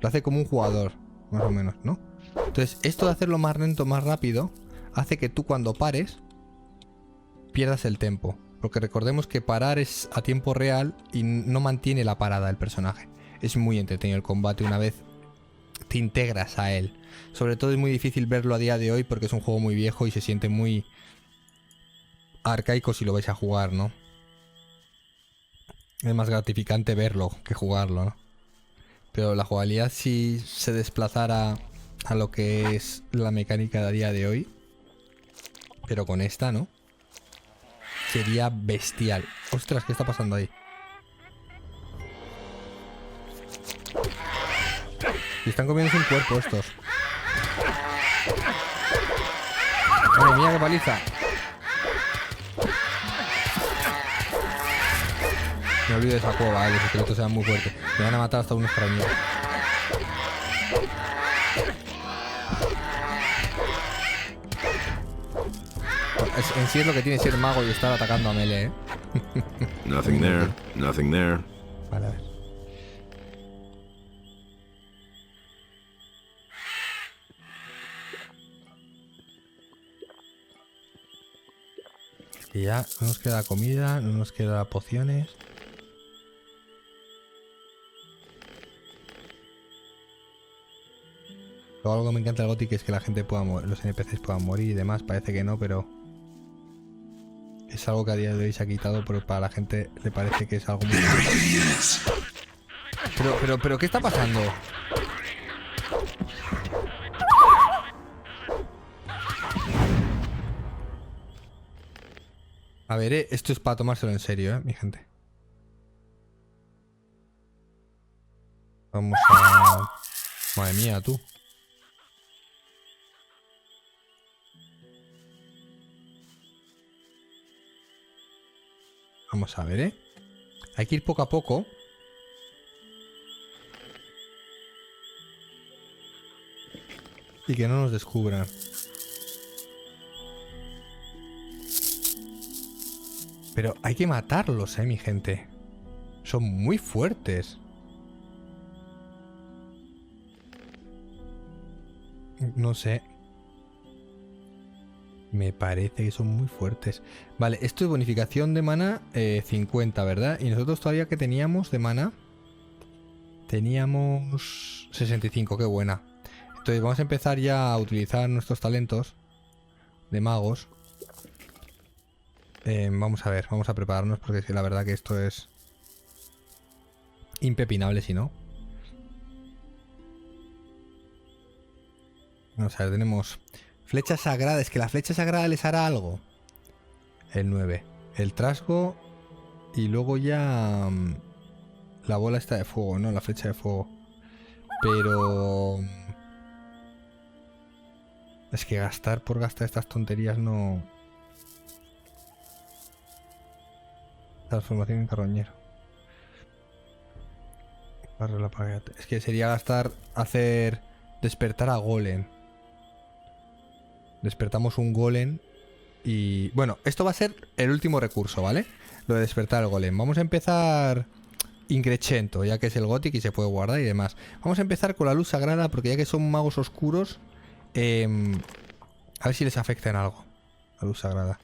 Speaker 1: Lo hace como un jugador, más o menos, ¿no? Entonces, esto de hacerlo más lento, más rápido, hace que tú cuando pares pierdas el tempo, porque recordemos que parar es a tiempo real y no mantiene la parada el personaje. Es muy entretenido el combate una vez te integras a él. Sobre todo es muy difícil verlo a día de hoy porque es un juego muy viejo y se siente muy arcaico si lo vais a jugar, ¿no? Es más gratificante verlo que jugarlo, ¿no? Pero la jugabilidad, si se desplazara a lo que es la mecánica de a día de hoy, pero con esta, ¿no? Sería bestial. Ostras, ¿qué está pasando ahí? Y están comiéndose un cuerpo estos. Madre mía, qué paliza. Me olvido de esa cueva, los esqueletos sean muy fuertes. Me van a matar hasta unos cráneos. en sí es lo que tiene ser mago y estar atacando a melee, ¿eh?
Speaker 2: Nothing there. Nothing there.
Speaker 1: Vale, a ver. Y ya no nos queda comida, no nos queda pociones. Luego algo que me encanta del Gothic es que la gente pueda los NPCs puedan morir y demás. Parece que no, pero es algo que a día de hoy se ha quitado, pero para la gente le parece que es algo muy... Pero, ¿qué está pasando? A ver, esto es para tomárselo en serio, mi gente. Vamos a... Madre mía, tú. Vamos a ver, hay que ir poco a poco. Y que no nos descubran. Pero hay que matarlos, mi gente. Son muy fuertes. No sé. Me parece que son muy fuertes. Vale, esto es bonificación de mana 50, ¿verdad? Y nosotros todavía que teníamos de mana. Teníamos 65, qué buena. Entonces vamos a empezar ya a utilizar nuestros talentos de magos. Vamos a ver, vamos a prepararnos porque sí, la verdad que esto es impepinable si no. Vamos a ver, tenemos flecha sagrada. Es que la flecha sagrada les hará algo. El 9. El trasgo. Y luego ya... la bola está de fuego, ¿no? La flecha de fuego. Pero... es que gastar por gastar estas tonterías no... Transformación en carroñero. Es que sería gastar... hacer... despertar a golem. Despertamos un golem. Y... bueno, esto va a ser el último recurso, ¿vale? Lo de despertar el golem. Vamos a empezar... increchento, ya que es el Gothic y se puede guardar y demás. Vamos a empezar con la luz sagrada, porque ya que son magos oscuros... a ver si les afecta en algo. La luz sagrada.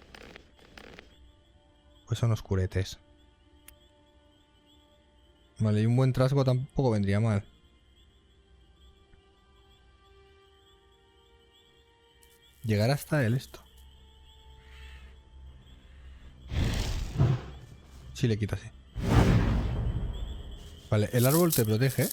Speaker 1: Pues son oscuretes. Vale, y un buen trasgo tampoco vendría mal. Llegar hasta él esto. Sí le quita, sí. Vale, el árbol te protege.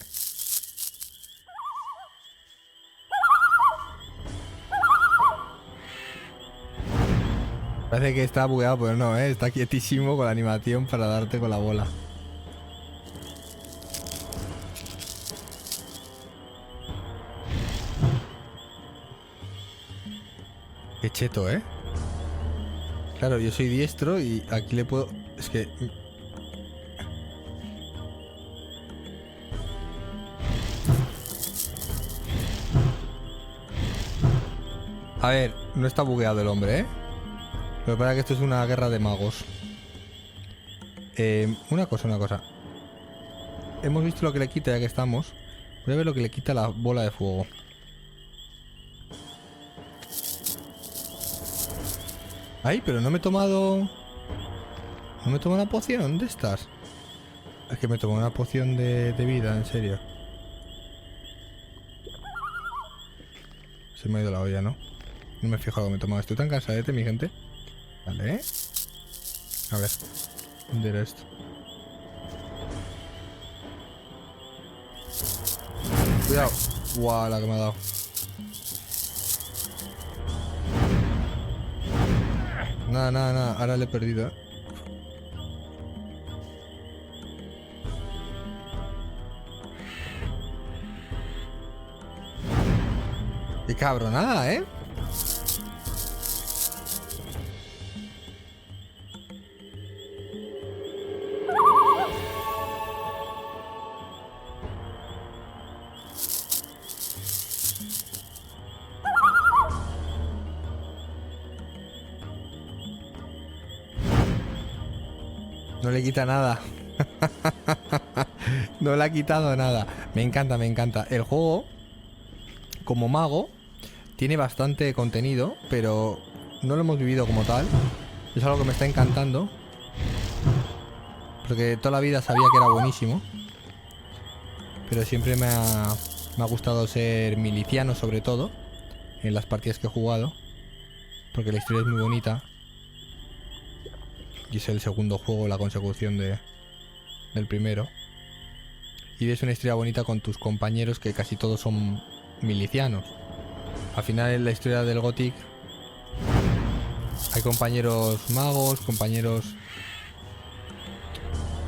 Speaker 1: Parece que está bugueado, pero no, está quietísimo con la animación para darte con la bola. Qué cheto, Claro, yo soy diestro y aquí le puedo... es que... a ver, no está bugueado el hombre, Lo que pasa es que esto es una guerra de magos. Una cosa. Hemos visto lo que le quita ya que estamos. Voy a ver lo que le quita la bola de fuego. Ay, pero no me he tomado... no me he tomado una poción de estas. Es que me tomé una poción de vida, en serio. Se me ha ido la olla, ¿no? No me he fijado que me he tomado. Estoy tan cansadete, mi gente. Vale. A ver. ¿Dónde era esto? Cuidado. Guau, la que me ha dado. Nada. Ahora le he perdido, Qué cabronada, No le quita nada. No le ha quitado nada. Me encanta, me encanta. El juego, como mago, tiene bastante contenido, pero no lo hemos vivido como tal. Es algo que me está encantando. Porque toda la vida sabía que era buenísimo. Pero siempre me ha gustado ser miliciano, sobre todo, en las partidas que he jugado. Porque la historia es muy bonita. Y es el segundo juego, la consecución del primero. Y ves una historia bonita con tus compañeros, que casi todos son milicianos. Al final, en la historia del Gothic hay compañeros magos, compañeros...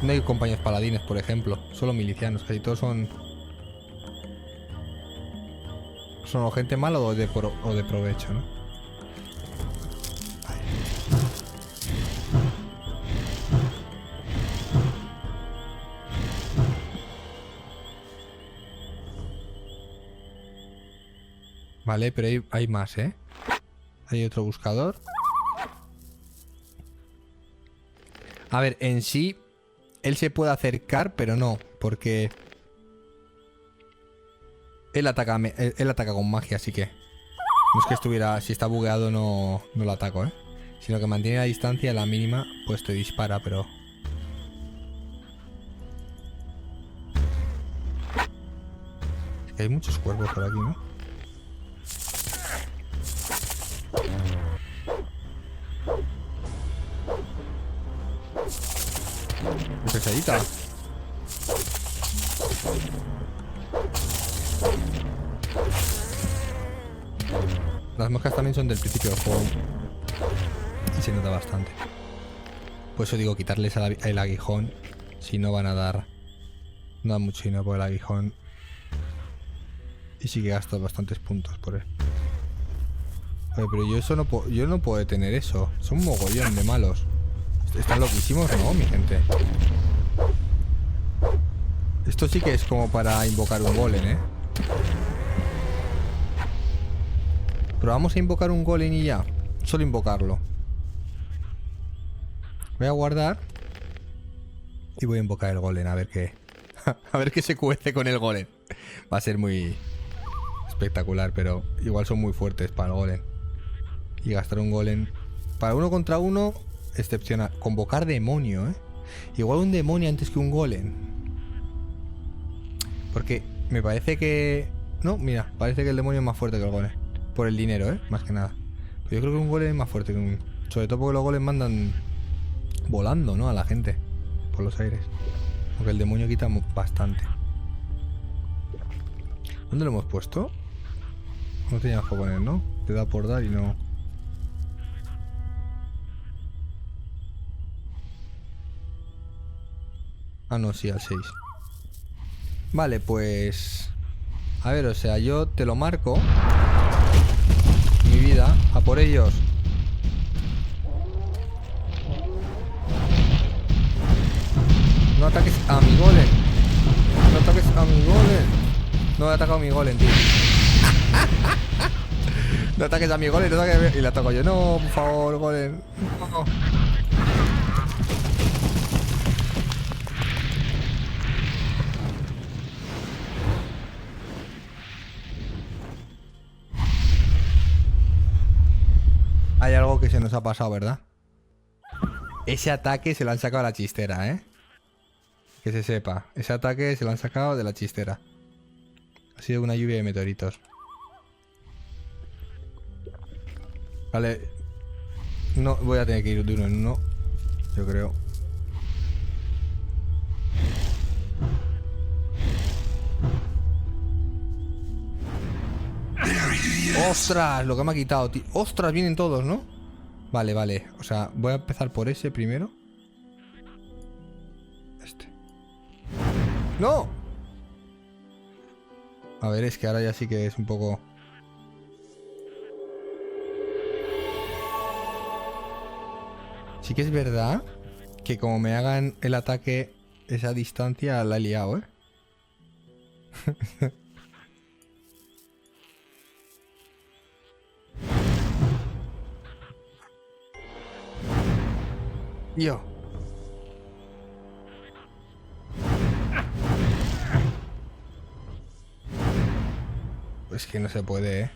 Speaker 1: No hay compañeros paladines, por ejemplo. Solo milicianos, casi todos son... Son o gente mala o de provecho, ¿no? Vale, pero hay más, ¿eh? Hay otro buscador. A ver, en sí, él se puede acercar, pero no, porque él ataca con magia, así que no es que estuviera... Si está bugueado no lo ataco, ¿eh? Sino que mantiene la distancia a la mínima, pues te dispara, pero... Es que hay muchos cuervos por aquí, ¿no? ¡Qué pesadita! Las moscas también son del principio del juego. Y se nota bastante. Por eso digo, quitarles el aguijón. Si no van a dar... No da mucho dinero por el aguijón. Y sí que gasto bastantes puntos por él. Oye, pero yo no puedo detener eso. Son un mogollón de malos. ¿Están loquísimos? No, mi gente. Esto sí que es como para invocar un golem, ¿eh? Pero vamos a invocar un golem y ya. Solo invocarlo. Voy a guardar. Y voy a invocar el golem, a ver qué... a ver qué se cuece con el golem. Va a ser muy espectacular, pero igual son muy fuertes para el golem. Y gastar un golem... Para uno contra uno... Excepcional. Convocar demonio, ¿eh? Igual un demonio antes que un golem. Porque me parece que... No, mira, parece que el demonio es más fuerte que el golem. Por el dinero, ¿eh? Más que nada. Pero yo creo que un golem es más fuerte que un... Sobre todo porque los golems mandan volando, ¿no? A la gente. Por los aires. Porque el demonio quita bastante. ¿Dónde lo hemos puesto? No teníamos que poner, ¿no? Te da por dar y no... Ah, no, sí, al 6. Vale, pues... A ver, o sea, yo te lo marco. Mi vida, a por ellos. No ataques a mi golem. No ataques a mi golem. No he atacado a mi golem, tío. No ataques a mi golem, no ataques a mi... Y le ataco yo. No, por favor, golem. No. Hay algo que se nos ha pasado, ¿verdad? Ese ataque se lo han sacado a la chistera, ¿eh? Que se sepa. Ese ataque se lo han sacado de la chistera. Ha sido una lluvia de meteoritos. Vale. No, voy a tener que ir de uno en uno. Yo creo. ¡Ostras! Lo que me ha quitado, tío. ¡Ostras! Vienen todos, ¿no? Vale, vale. O sea, voy a empezar por ese primero. Este. ¡No! A ver, es que ahora ya sí que es un poco... Sí que es verdad que como me hagan el ataque esa distancia la he liado, ¿eh? Yo. Es que no se puede, ¿eh?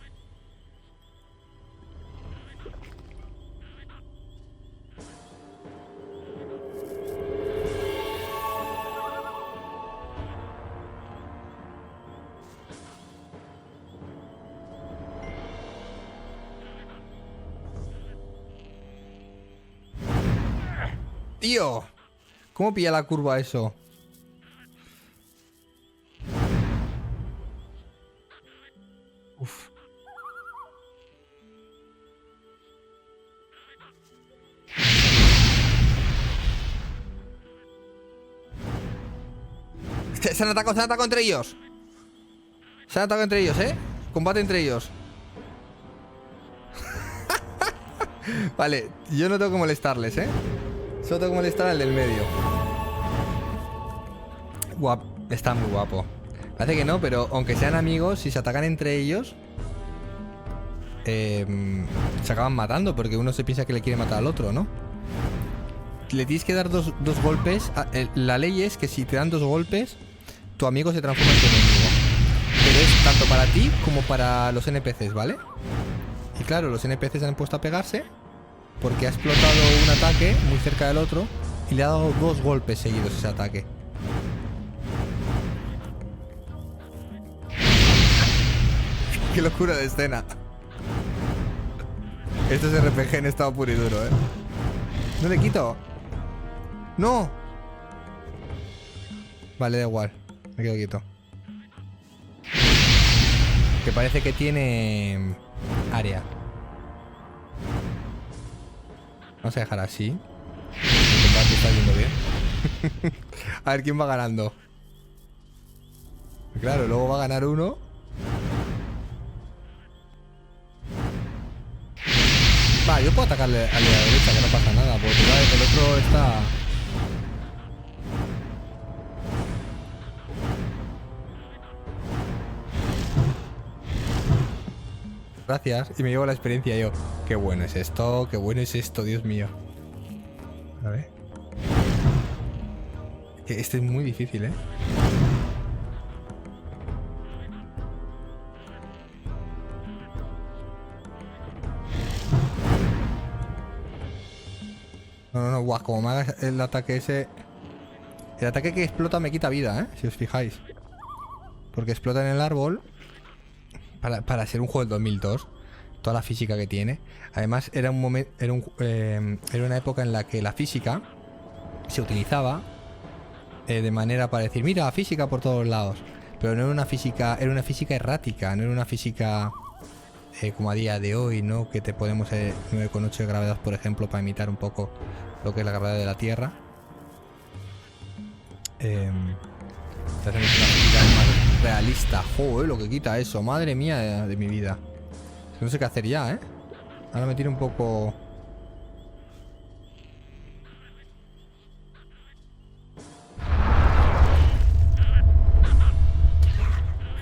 Speaker 1: Tío, ¿cómo pilla la curva eso? Uf. Se han atacado entre ellos. Se han atacado entre ellos, ¿eh? Combate entre ellos. Vale, yo no tengo que molestarles, ¿eh? Solo tengo que molestar al del medio. Está muy guapo. Parece que no, pero aunque sean amigos, si se atacan entre ellos, se acaban matando, porque uno se piensa que le quiere matar al otro, ¿no? Le tienes que dar dos golpes. La ley es que si te dan 2 golpes, tu amigo se transforma en tu enemigo. Pero es tanto para ti como para los NPCs, ¿vale? Y claro, los NPCs se han puesto a pegarse porque ha explotado un ataque muy cerca del otro y le ha dado 2 golpes seguidos ese ataque. Qué locura de escena. Esto es RPG en estado puro y duro, ¿eh? No le quito. ¡No! Vale, da igual. Me quedo quieto. Que parece que tiene área. Vamos a dejar así. El combate está yendo bien. A ver quién va ganando. Claro, luego va a ganar uno. Va, yo puedo atacarle a la derecha, que no pasa nada, porque el otro está... Gracias, y me llevo la experiencia yo. Qué bueno es esto, Dios mío. A ver. Este es muy difícil, ¿eh? No, guau, como me hagas el ataque ese... El ataque que explota me quita vida, ¿eh? Si os fijáis. Porque explota en el árbol. Para ser un juego del 2002, toda la física que tiene. Además, era un momento, era una época en la que la física se utilizaba de manera para decir, mira, física por todos lados. Pero no era una física, era una física errática, no era una física como a día de hoy, ¿no? Que te podemos 9,8 de gravedad, por ejemplo, para imitar un poco lo que es la gravedad de la Tierra. Te hacemos una física más realista. Joder, lo que quita eso. Madre mía de mi vida. No sé qué hacer ya, ¿eh? Ahora me tiro un poco...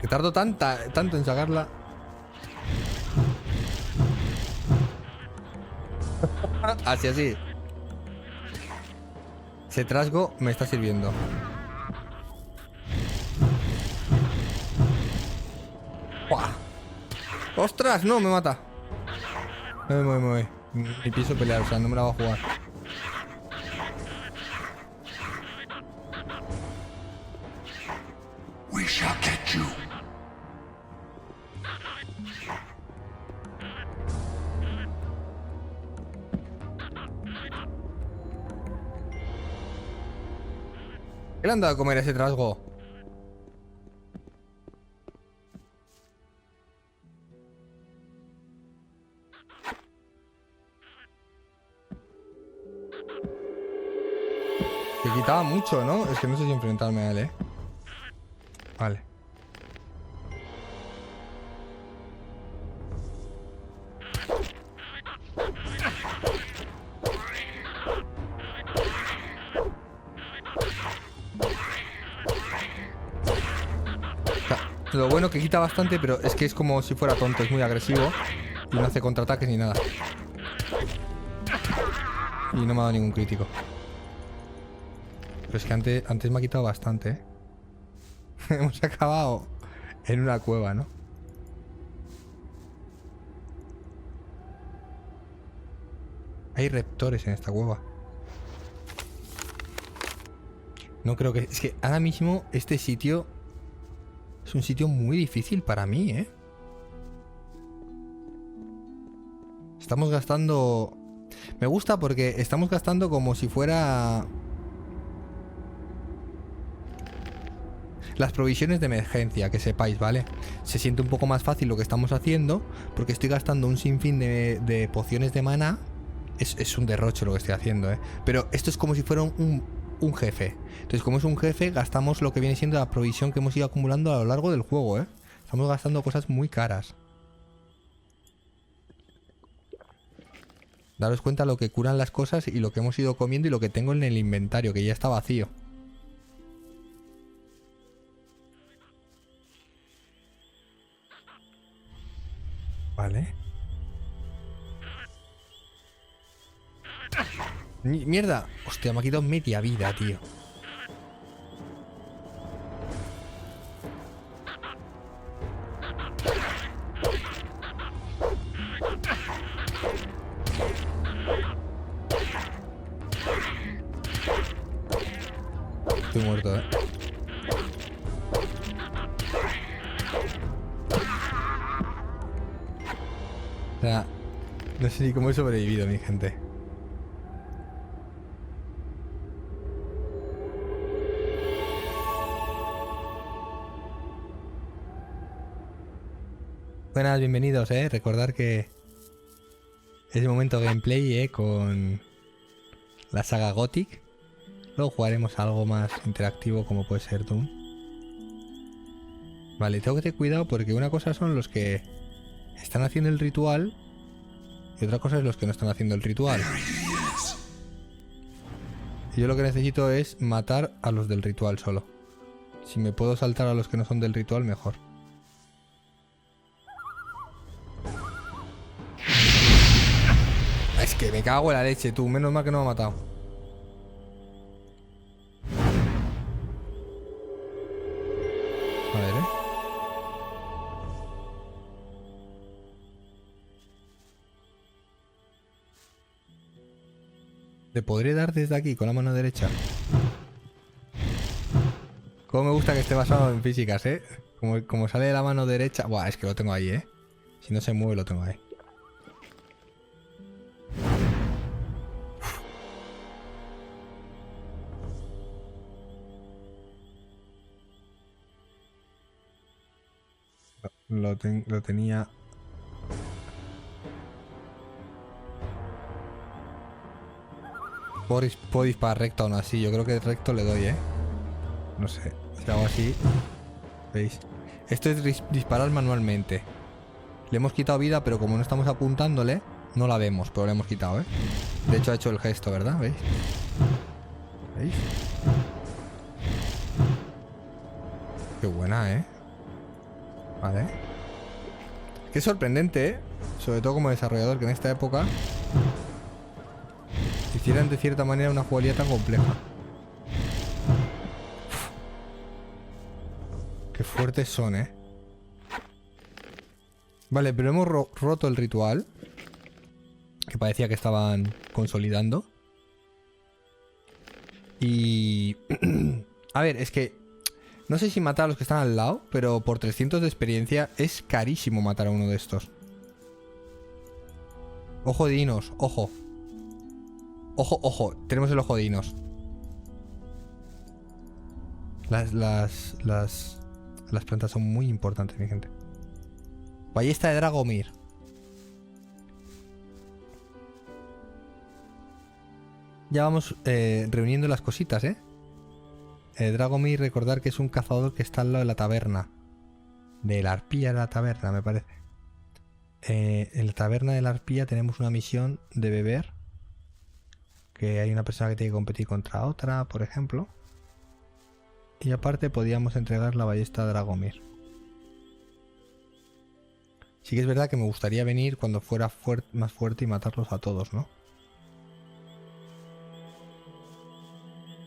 Speaker 1: Que tardo tanto en sacarla. Así. Ese trasgo me está sirviendo. ¡Buah! ¡Ostras! No, me mata. Me voy. Ni pienso pelear, o sea, no me la va a jugar.
Speaker 4: We shall get you.
Speaker 1: ¿Qué le han dado a comer a ese trasgo? Que quitaba mucho, ¿no? Es que no sé si enfrentarme a él, ¿eh? Vale. Lo bueno que quita bastante, pero es que es como si fuera tonto, es muy agresivo y no hace contraataques ni nada. Y no me ha dado ningún crítico. Pero es que antes me ha quitado bastante, ¿eh? Hemos acabado en una cueva, ¿no? Hay reptores en esta cueva. No creo que... Es que ahora mismo este sitio es un sitio muy difícil para mí, ¿eh? Estamos gastando... Me gusta porque estamos gastando como si fuera... las provisiones de emergencia, que sepáis, ¿vale? Se siente un poco más fácil lo que estamos haciendo porque estoy gastando un sinfín de pociones de mana. Es un derroche lo que estoy haciendo, ¿eh? Pero esto es como si fuera un jefe. Entonces, como es un jefe, gastamos lo que viene siendo la provisión que hemos ido acumulando a lo largo del juego, ¿eh? Estamos gastando cosas muy caras. Daros cuenta lo que curan las cosas y lo que hemos ido comiendo y lo que tengo en el inventario, que ya está vacío. Vale. ¡Mierda! Hostia, me ha quitado media vida, tío. Estoy muerto, ¿eh? O sea, no sé ni cómo he sobrevivido, mi gente. Buenas, bienvenidos, recordar que es el momento gameplay, con la saga Gothic. Luego jugaremos algo más interactivo como puede ser Doom. Vale, tengo que tener cuidado porque una cosa son los que están haciendo el ritual y otra cosa es los que no están haciendo el ritual. Y yo lo que necesito es matar a los del ritual solo. Si me puedo saltar a los que no son del ritual, mejor. Es que me cago en la leche, tú. Menos mal que no me ha matado. A ver, ¿Le podré dar desde aquí con la mano derecha? Como me gusta que esté basado en físicas, ¿eh? Como sale de la mano derecha... Buah, es que lo tengo ahí, ¿eh? Si no se mueve, lo tengo ahí. Lo tenía... Puedo disparar recto aún así. Yo creo que recto le doy, ¿eh? No sé. Si hago así... ¿Veis? Esto es disparar manualmente. Le hemos quitado vida, pero como no estamos apuntándole, no la vemos, pero le hemos quitado, ¿eh? De hecho ha hecho el gesto, ¿verdad? ¿Veis? ¿Veis? Qué buena, ¿eh? Vale. Qué sorprendente, ¿eh? Sobre todo como desarrollador, que en esta época hicieran de cierta manera una jugabilidad tan compleja. Uf. Qué fuertes son, ¿eh? Vale, pero hemos roto el ritual, que parecía que estaban consolidando. Y... a ver, es que... no sé si matar a los que están al lado, pero por 300 de experiencia es carísimo matar a uno de estos. Ojo de dinos, ojo. Ojo, ojo, tenemos el ojo de dinos. Las plantas son muy importantes, mi gente. Ballesta de Dragomir. Ya vamos reuniendo las cositas, ¿eh? Dragomir, recordar que es un cazador que está al lado de la taberna. De la arpía de la taberna, me parece. En la taberna de la arpía tenemos una misión de beber. Que hay una persona que tiene que competir contra otra, por ejemplo. Y aparte podíamos entregar la ballesta de Dragomir. Sí que es verdad que me gustaría venir cuando fuera más fuerte y matarlos a todos, ¿no?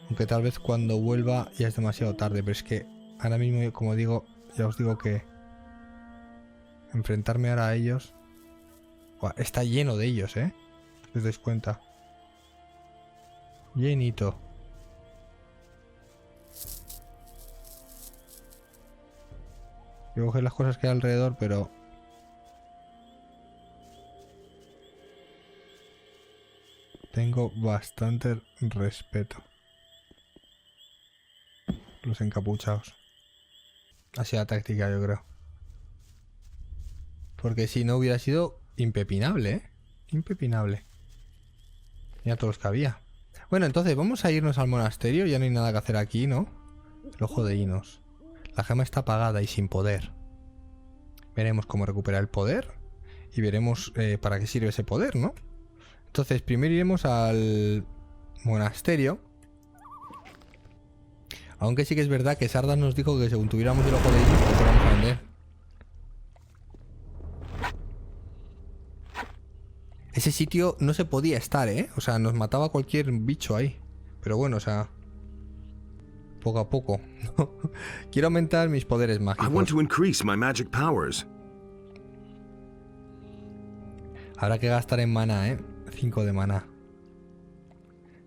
Speaker 1: Aunque tal vez cuando vuelva ya es demasiado tarde, pero es que ahora mismo, como digo, ya os digo que enfrentarme ahora a ellos... Buah, está lleno de ellos, ¿eh? os dais cuenta. Llenito. Voy a coger las cosas que hay alrededor, pero... tengo bastante respeto. Los encapuchados. Ha sido la táctica, yo creo. Porque si no hubiera sido impepinable, ¿eh? Impepinable. Mira todos los que había. Bueno, entonces vamos a irnos al monasterio. Ya no hay nada que hacer aquí, ¿no? El ojo de Inos. La gema está apagada y sin poder. Veremos cómo recuperar el poder. Y veremos para qué sirve ese poder, ¿no? Entonces, primero iremos al monasterio. Aunque sí que es verdad que Sardas nos dijo que según tuviéramos el ojo de Inos, pues fuéramos a vender. Ese sitio no se podía estar, ¿eh? O sea, nos mataba cualquier bicho ahí. Pero bueno, o sea... poco a poco. Quiero aumentar mis poderes mágicos.
Speaker 2: I want to increase my magic powers.
Speaker 1: Habrá que gastar en mana, ¿eh? 5 de mana.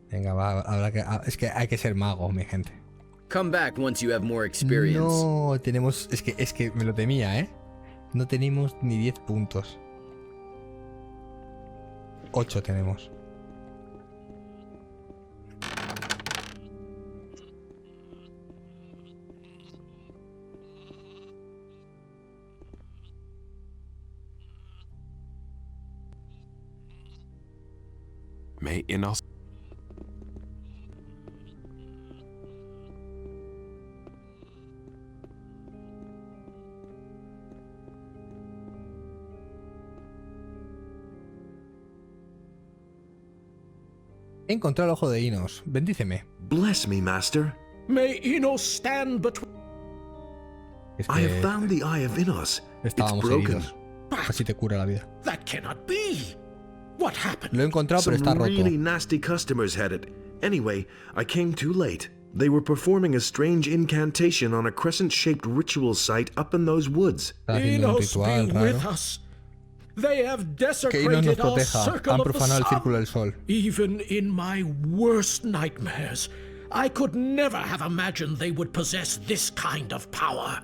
Speaker 1: Venga, va, habrá que... es que hay que ser mago, mi gente.
Speaker 4: Come back once you have more experience.
Speaker 1: No, tenemos... Es que me lo temía, ¿eh? No tenemos ni 10 puntos. 8 tenemos.
Speaker 3: May Inos.
Speaker 1: He encontrado el ojo de Inos. Bendíceme.
Speaker 2: Bless me, Master.
Speaker 5: May Enos stand between.
Speaker 1: Es
Speaker 2: I have
Speaker 1: que
Speaker 2: found the Eye of Inos. It's
Speaker 1: estábamos
Speaker 2: broken.
Speaker 1: heridos. Así te cura la vida.
Speaker 5: That cannot be. What happened?
Speaker 1: Lo he encontrado, pero
Speaker 2: Some
Speaker 1: está roto.
Speaker 2: really nasty customers had it. Anyway, I came too late. They were performing a strange incantation on a crescent-shaped ritual site up in those woods.
Speaker 1: Está haciendo un
Speaker 5: Enos
Speaker 1: ritual
Speaker 5: be with
Speaker 1: raro.
Speaker 5: us. They have
Speaker 1: Que Inos nos
Speaker 5: desecrated our
Speaker 1: proteja.
Speaker 5: circle
Speaker 1: Han
Speaker 5: of the
Speaker 1: profanado el
Speaker 5: sun.
Speaker 1: círculo del sol.
Speaker 5: Even in my worst nightmares, I could never have imagined they would possess this kind of power.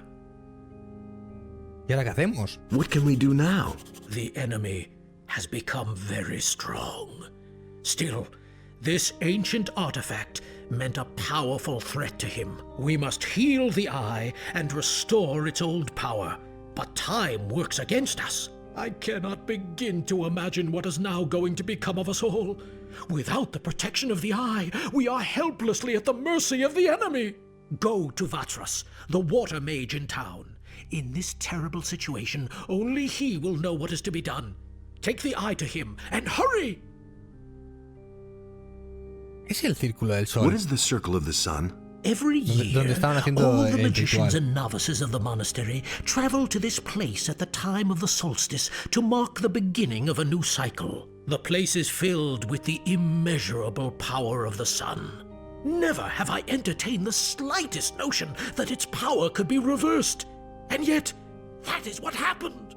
Speaker 1: ¿Y ahora qué hacemos?
Speaker 2: What can we do now?
Speaker 5: The enemy has become very strong. Still, this ancient artifact meant a powerful threat to him. We must heal the eye and restore its old power. But time works against us. I cannot begin to imagine what is now going to become of us all. Without the protection of the eye, we are helplessly at the mercy of the enemy. Go to Vatras, the water mage in town. In this terrible situation, only he will know what is to be done. Take the eye to him, and hurry!
Speaker 1: Es el círculo del sol.
Speaker 2: What is the Circle of the Sun?
Speaker 5: Every year,
Speaker 1: donde estaban haciendo
Speaker 5: all the
Speaker 1: el
Speaker 5: magicians
Speaker 1: ritual.
Speaker 5: and novices of the monastery travel to this place at the time of the solstice to mark the beginning of a new cycle. The place is filled with the immeasurable power of the sun. Never have I entertained the slightest notion that its power could be reversed. And yet, that is what happened.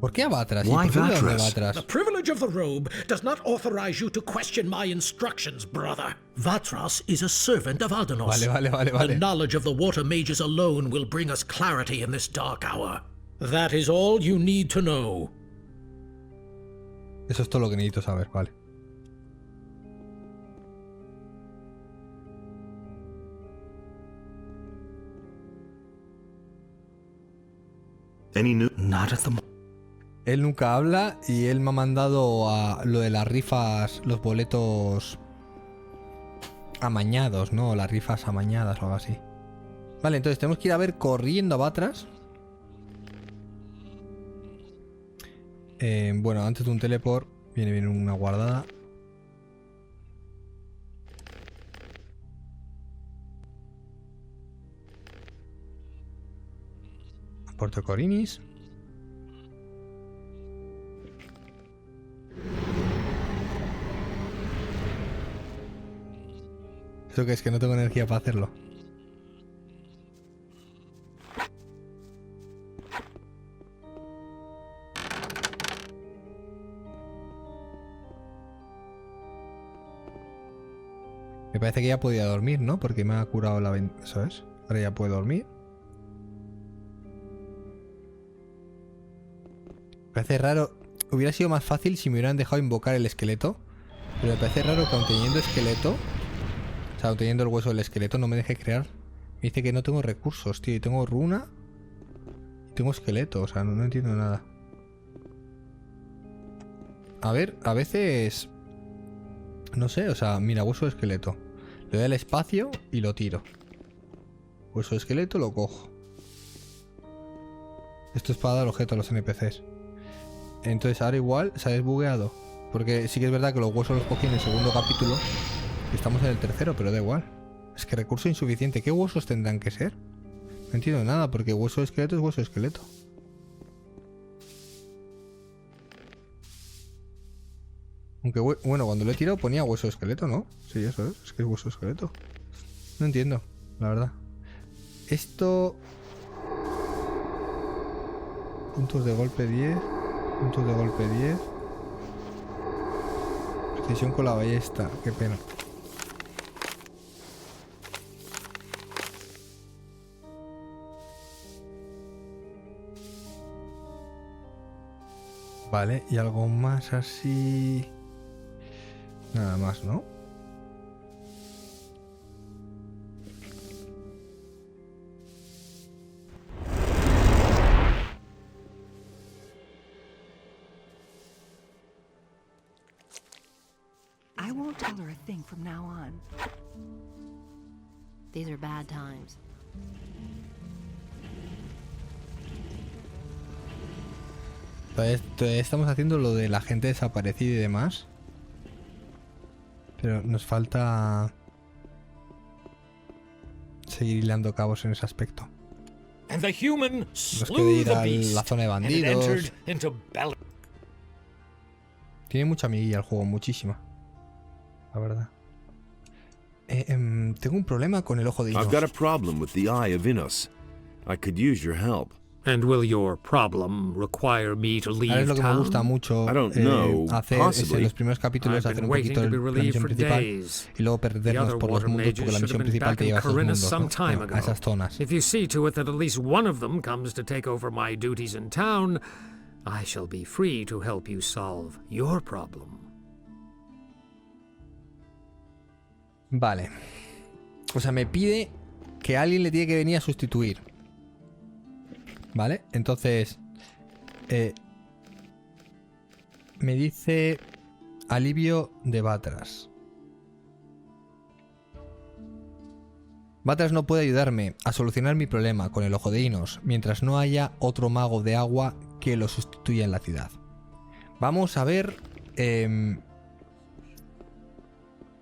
Speaker 1: ¿Por qué a Vatras? ¿Y
Speaker 2: Why
Speaker 1: por qué de dónde
Speaker 2: Vatras?
Speaker 1: Vatras?
Speaker 5: The privilege of the robe does not authorize you to question my instructions, brother. Vatras is a servant of Aldanos. The knowledge of the water mages alone will bring us clarity in this dark hour. That is all you need to know.
Speaker 1: Eso es todo lo que necesito saber, vale.
Speaker 2: Any new?
Speaker 5: Not at the moment.
Speaker 1: Él nunca habla y él me ha mandado a lo de las rifas, los boletos amañados, ¿no? Las rifas amañadas o algo así. Vale, entonces tenemos que ir a ver corriendo a Vatras. Bueno, antes de un teleport viene una guardada. Puerto Corinis. ¿Eso qué es? Que no tengo energía para hacerlo. Me parece que ya podía dormir, ¿no? Porque me ha curado la... ¿Sabes? Ahora ya puedo dormir. Me parece raro. Hubiera sido más fácil si me hubieran dejado invocar el esqueleto. Pero me parece raro que aun teniendo esqueleto... O sea, aun teniendo el hueso del esqueleto no me deje crear. Me dice que no tengo recursos, tío. Y tengo runa. Y tengo esqueleto. O sea, no entiendo nada. A ver, a veces... No sé, o sea, mira, hueso de esqueleto. Le doy al espacio y lo tiro. Hueso de esqueleto lo cojo. Esto es para dar objeto a los NPCs. Entonces ahora igual se ha desbugueado. Porque sí que es verdad que los huesos los cogí en el segundo capítulo. Y estamos en el tercero, pero da igual. Es que recurso insuficiente. ¿Qué huesos tendrán que ser? No entiendo nada, porque hueso de esqueleto es hueso de esqueleto. Aunque bueno, cuando lo he tirado ponía hueso de esqueleto, ¿no? Sí, eso es. Es que es hueso de esqueleto. No entiendo, la verdad. Esto... Puntos de golpe 10. Puntos de golpe 10. Precisión con la ballesta. Qué pena. Vale, y algo más así... Nada más, ¿no?
Speaker 6: I won't tell her a thing from now on.
Speaker 7: These are bad times.
Speaker 1: Todavía estamos haciendo lo de la gente desaparecida y demás. Pero nos falta seguir hilando cabos en ese aspecto.
Speaker 5: And the human
Speaker 1: Nos queda
Speaker 5: slew
Speaker 1: ir
Speaker 5: the
Speaker 1: a
Speaker 5: beast,
Speaker 1: la zona de
Speaker 5: and it
Speaker 1: bandidos.
Speaker 5: entered into Bel-
Speaker 1: Tiene mucha amiguilla el juego, muchísima. La verdad. Tengo un problema con el ojo de
Speaker 8: I've got a
Speaker 1: Inos.
Speaker 8: problem with the Eye of Innos. I could use your help.
Speaker 5: And will your problem require me to
Speaker 1: Ahora
Speaker 5: leave
Speaker 1: es lo que me
Speaker 5: town?
Speaker 1: gusta mucho
Speaker 8: I don't know,
Speaker 1: hacer es
Speaker 8: possibly.
Speaker 1: en los primeros capítulos
Speaker 5: I've
Speaker 1: hacer
Speaker 5: been
Speaker 1: un
Speaker 5: waiting
Speaker 1: poquito
Speaker 5: to be
Speaker 1: la
Speaker 5: relieved
Speaker 1: misión
Speaker 5: for
Speaker 1: principal
Speaker 5: days.
Speaker 1: y luego
Speaker 5: The
Speaker 1: perdernos
Speaker 5: other
Speaker 1: por los
Speaker 5: water
Speaker 1: mundos porque la
Speaker 5: mages
Speaker 1: misión
Speaker 5: should have been
Speaker 1: principal
Speaker 5: back
Speaker 1: te
Speaker 5: in
Speaker 1: lleva a esos
Speaker 5: Corinna
Speaker 1: mundos,
Speaker 5: some
Speaker 1: ¿no?
Speaker 5: time
Speaker 1: Bueno, a esas
Speaker 5: ago.
Speaker 1: zonas.
Speaker 5: If you see to it that at least one of them comes to take over my duties in town, I shall be free to help you solve your problem.
Speaker 1: Vale. O sea, me pide que alguien le tiene que venir a sustituir. ¿Vale? Entonces... me dice... Alivio de Batras. Batras no puede ayudarme a solucionar mi problema con el ojo de Inos mientras no haya otro mago de agua que lo sustituya en la ciudad. Vamos a ver...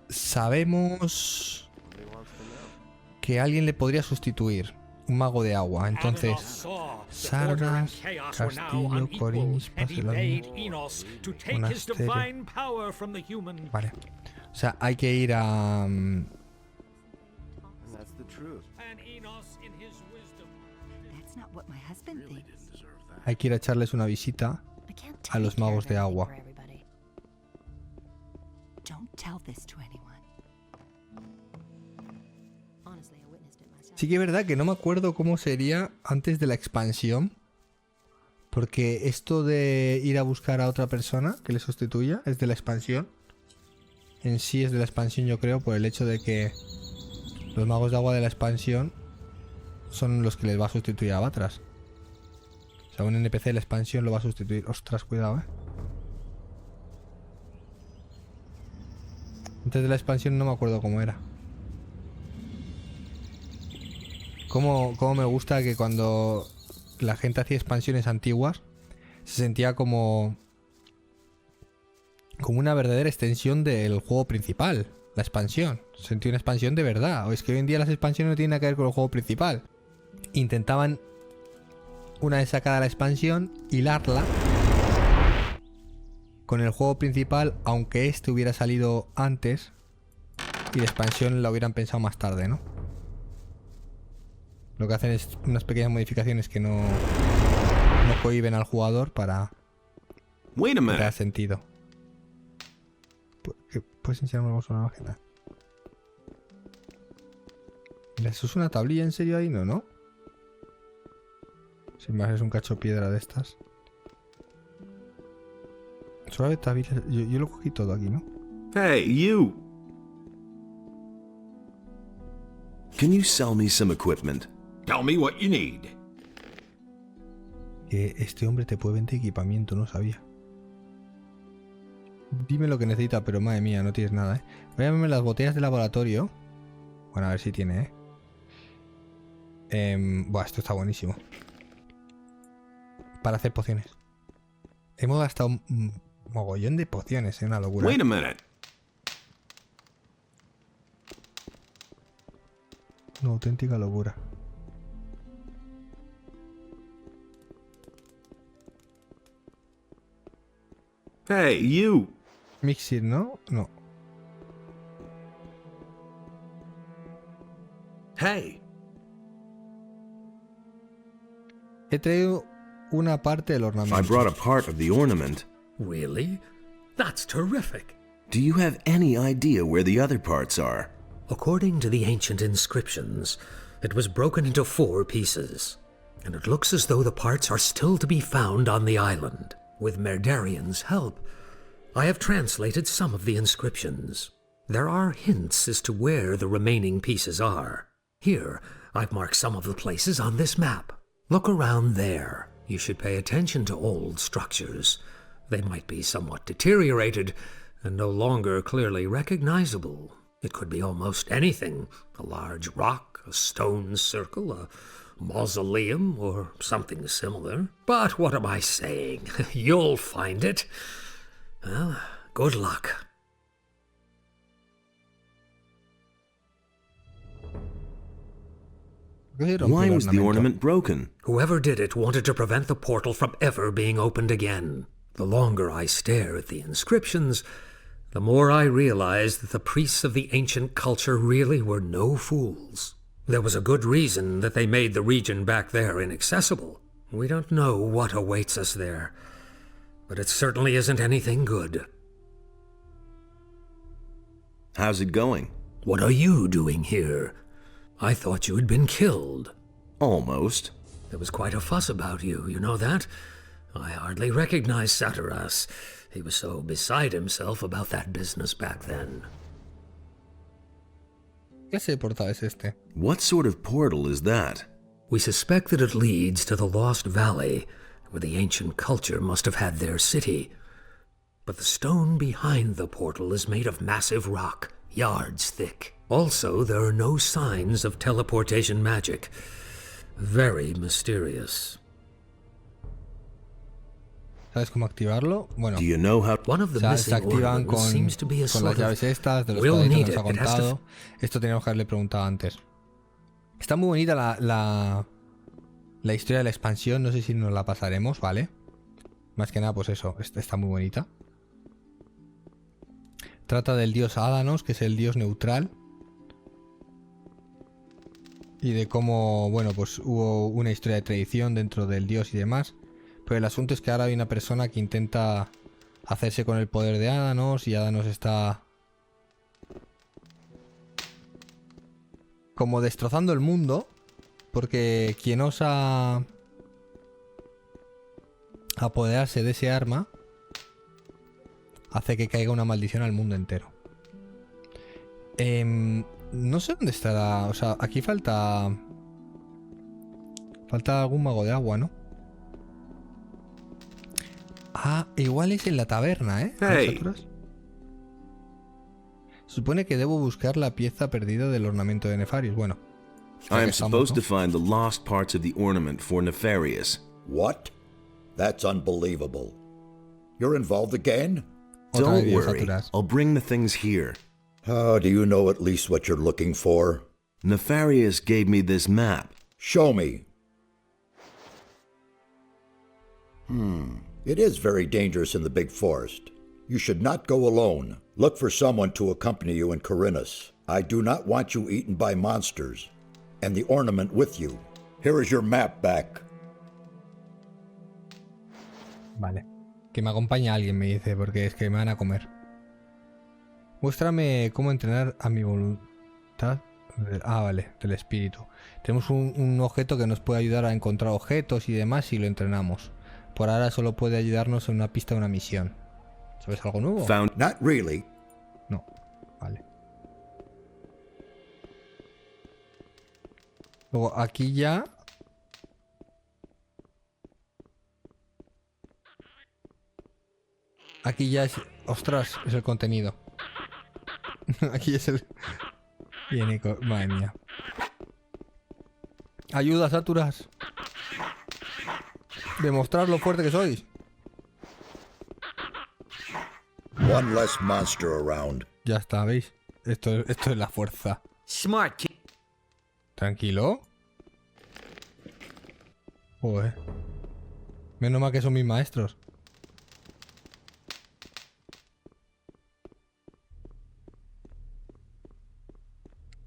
Speaker 1: sabemos que alguien le podría sustituir. Un mago de agua. Entonces... Sardas, Castillo, Corinis, Barcelona, Monasterio. Vale. O sea, hay que ir a...
Speaker 6: That's not what my husband thinks.
Speaker 1: hay que ir a echarles una visita
Speaker 7: I can't
Speaker 1: a los
Speaker 7: take care
Speaker 1: magos
Speaker 7: of
Speaker 1: de
Speaker 7: everything
Speaker 1: agua.
Speaker 7: for everybody.
Speaker 6: Don't tell this to anyone.
Speaker 7: Honestly, I witnessed it myself.
Speaker 1: Sí que es verdad que no me acuerdo cómo sería antes de la expansión. Porque esto de ir a buscar a otra persona que le sustituya es de la expansión. En sí es de la expansión, yo creo, por el hecho de que los magos de agua de la expansión son los que les va a sustituir a Batras. O sea, un NPC de la expansión lo va a sustituir. Ostras, cuidado, Antes de la expansión no me acuerdo cómo era. Cómo me gusta que cuando la gente hacía expansiones antiguas se sentía como una verdadera extensión del juego principal. La expansión. Se sentía una expansión de verdad. O es que hoy en día las expansiones no tienen nada que ver con el juego principal. Intentaban, una vez sacada la expansión, hilarla con el juego principal, aunque este hubiera salido antes y la expansión la hubieran pensado más tarde, ¿no? Lo que hacen es unas pequeñas modificaciones que no cohíben al jugador para
Speaker 8: Wait a
Speaker 1: que tenga
Speaker 8: minute.
Speaker 1: sentido. ¿Puedes enseñarme algo sobre la máquina? Mira, ¿eso es una tablilla en serio ahí? No, ¿no? Sin más, es un cacho piedra de estas. Solo hay tablillas. Yo lo cogí todo aquí, ¿no?
Speaker 2: Hey, you!
Speaker 8: Can you sell me some equipment?
Speaker 3: Tell me what you need.
Speaker 1: Que este hombre te puede vender equipamiento, no sabía. Dime lo que necesita, pero madre mía, no tienes nada, ¿eh? Voy a verme las botellas de laboratorio. Bueno, a ver si tiene, Buah, esto está buenísimo. Para hacer pociones. Hemos gastado un mogollón de pociones, una locura.
Speaker 3: Wait a minute.
Speaker 1: Una auténtica locura.
Speaker 2: Hey, you!
Speaker 1: Mixir, ¿no? No.
Speaker 2: Hey!
Speaker 1: He traído una parte del
Speaker 8: I
Speaker 1: ornamento.
Speaker 8: brought a part of the ornament.
Speaker 5: Really? That's terrific.
Speaker 8: Do you have any idea where the other parts are?
Speaker 5: According to the ancient inscriptions, it was broken into 4 pieces, and it looks as though the parts are still to be found on the island. With Merdarian's help, I have translated some of the inscriptions. There are hints as to where the remaining pieces are. Here, I've marked some of the places on this map. Look around there. You should pay attention to old structures. They might be somewhat deteriorated and no longer clearly recognizable. It could be almost anything. A large rock, a stone circle, a mausoleum, or something similar. But what am I saying? You'll find it. Well, good luck.
Speaker 8: Why was the ornament broken?
Speaker 5: Whoever did it wanted to prevent the portal from ever being opened again. The longer I stare at the inscriptions, the more I realize that the priests of the ancient culture really were no fools. There was a good reason that they made the region back there inaccessible. We don't know what awaits us there, but it certainly isn't anything good.
Speaker 8: How's it going?
Speaker 5: What are you doing here? I thought you had been killed.
Speaker 8: Almost.
Speaker 5: There was quite a fuss about you, you know that? I hardly recognized Satiras. He was so beside himself about that business back then.
Speaker 1: ¿Qué clase de portal es este?
Speaker 8: What sort of portal is that?
Speaker 5: We suspect that it leads to the Lost Valley, where the ancient culture must have had their city. But the stone behind the portal is made of massive rock, yards thick. Also, there are no signs of teleportation magic. Very mysterious.
Speaker 1: ¿Sabes cómo activarlo? Bueno,
Speaker 8: Do you know how?
Speaker 5: One of the
Speaker 1: se
Speaker 5: missing
Speaker 1: activan
Speaker 5: ornaments seems to be a
Speaker 1: con las
Speaker 5: sort
Speaker 1: llaves
Speaker 5: of...
Speaker 1: estas de los
Speaker 5: We'll
Speaker 1: cuadritos
Speaker 5: need
Speaker 1: que nos ha
Speaker 5: it. It has to
Speaker 1: contado. Esto teníamos que haberle preguntado antes. Está muy bonita la historia de la expansión. No sé si nos la pasaremos, ¿vale? Más que nada, pues eso, está muy bonita. Trata del dios Ádanos, que es el dios neutral. Y de cómo, bueno, pues hubo una historia de traición dentro del dios y demás. Pero el asunto es que ahora hay una persona que intenta hacerse con el poder de Ádanos y Ádanos está como destrozando el mundo, porque quien osa apoderarse de ese arma hace que caiga una maldición al mundo entero. No sé dónde estará. O sea, aquí falta algún mago de agua, ¿no? Ah, igual es en la taberna, ¿eh?
Speaker 2: Hey.
Speaker 1: Supone que debo buscar la pieza perdida del ornamento de Nefarius. Bueno,
Speaker 8: I am supposed to
Speaker 1: ¿no?
Speaker 8: find the lost parts of the ornament for Nefarious.
Speaker 9: What? That's unbelievable. You're involved again?
Speaker 1: Otra vez
Speaker 8: Don't
Speaker 1: Dios
Speaker 8: worry,
Speaker 1: Saturas.
Speaker 8: I'll bring the things here.
Speaker 9: How do you know at least what you're looking for?
Speaker 8: Nefarious gave me this map.
Speaker 9: Show me. It is very dangerous in the big forest. You should not go alone. Look for someone to accompany you in Corinus. I do not want you eaten by monsters. And the ornament with you. Here is your map back.
Speaker 1: Vale. Que me acompañe alguien, me dice, porque es que me van a comer. Muéstrame cómo entrenar a mi voluntad Ah, vale, del espíritu. Tenemos un objeto que nos puede ayudar a encontrar objetos y demás si lo entrenamos. Por ahora solo puede ayudarnos en una pista de una misión. ¿Sabes algo nuevo?
Speaker 9: Not really.
Speaker 1: No. Vale. Luego aquí ya... Aquí ya es... Ostras, es el contenido. Aquí es el... Viene con... Madre mía. Ayuda, Saturas. Demostrar lo fuerte que sois.
Speaker 9: One less monster around.
Speaker 1: Ya está, ¿veis? Esto es la fuerza.
Speaker 4: Smart kid.
Speaker 1: ¿Tranquilo? Joder. Menos mal que son mis maestros.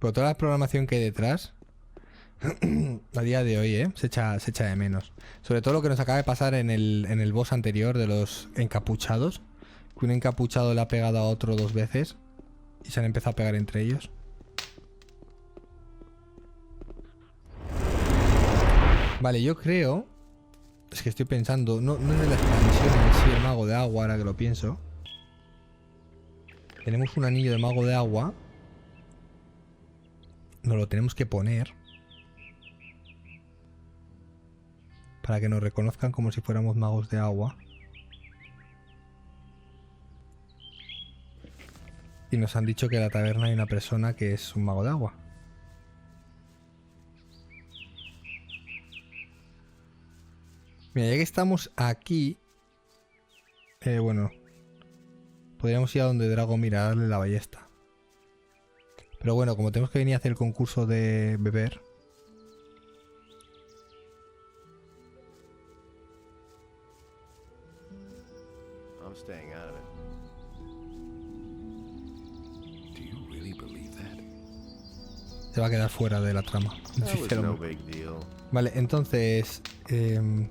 Speaker 1: Pero toda la programación que hay detrás, a día de hoy, se echa de menos. Sobre todo lo que nos acaba de pasar en el boss anterior de los encapuchados. Que un encapuchado le ha pegado a otro 2 veces y se han empezado a pegar entre ellos. Vale, yo creo... Es que estoy pensando... No es de la expansión en sí el mago de agua, ahora que lo pienso. Tenemos un anillo de mago de agua. Nos lo tenemos que poner. Para que nos reconozcan como si fuéramos magos de agua. Y nos han dicho que en la taberna hay una persona que es un mago de agua. Mira, ya que estamos aquí... bueno... Podríamos ir a donde Dragomir a darle la ballesta. Pero bueno, como tenemos que venir a hacer el concurso de beber...
Speaker 3: I'm staying out of it. Do you really believe that?
Speaker 1: Se va a quedar fuera de la trama. Sinceramente. Vale, entonces...
Speaker 3: You